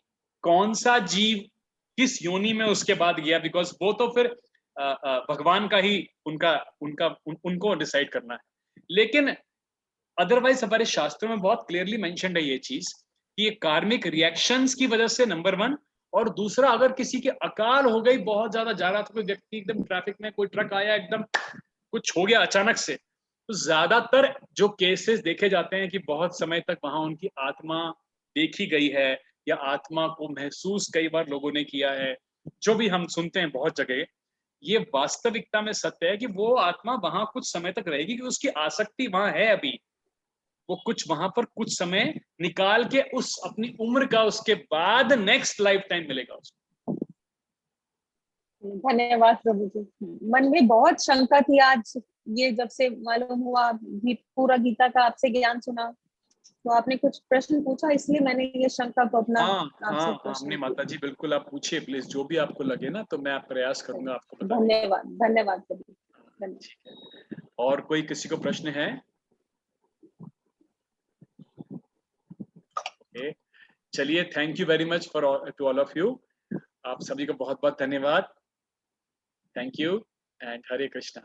कौन सा जीव किस योनि में उसके बाद गया, बिकॉज वो तो फिर भगवान का ही उनको डिसाइड करना है। लेकिन अदरवाइज हमारे शास्त्रों में बहुत क्लियरली मेंशन्ड है ये चीज कि ये कार्मिक रिएक्शंस की वजह से, नंबर 1, और दूसरा अगर किसी के अकाल हो गई, बहुत ज्यादा जा रहा था कोई व्यक्ति, एकदम ट्रैफिक में कोई ट्रक आया, एकदम कुछ हो गया अचानक से, तो ज्यादातर जो केसेस देखे जाते हैं कि बहुत समय तक वहां उनकी आत्मा देखी गई है, या आत्मा को महसूस कई बार लोगों ने किया है, जो भी हम सुनते हैं बहुत जगह, ये वास्तविकता में सत्य है कि वो आत्मा वहां कुछ समय तक रहेगी, कि उसकी आसक्ति वहां है अभी, वो कुछ वहां पर कुछ समय निकाल के उस अपनी उम्र का, उसके बाद नेक्स्ट लाइफ टाइम मिलेगा उसको। धन्यवाद प्रभु जी। मन में बहुत शंका थी, आज ये जब से मालूम हुआ, पूरा गीता का आपसे ज्ञान सुना, तो आपने कुछ प्रश्न पूछा, इसलिए मैंने ये शंका को अपना आपसे प्रश्न हमने माता जी, बिल्कुल आप पूछिए प्लीज, जो भी आपको लगे ना, तो मैं प्रयास करूंगा आपको बताने। धन्यवाद, धन्यवाद प्रभु, धन्यवाद। और कोई किसी को प्रश्न है? चलिए, thank you very much for to all of you. आप सभी को बहुत बहुत धन्यवाद। Thank you and Hare Krishna.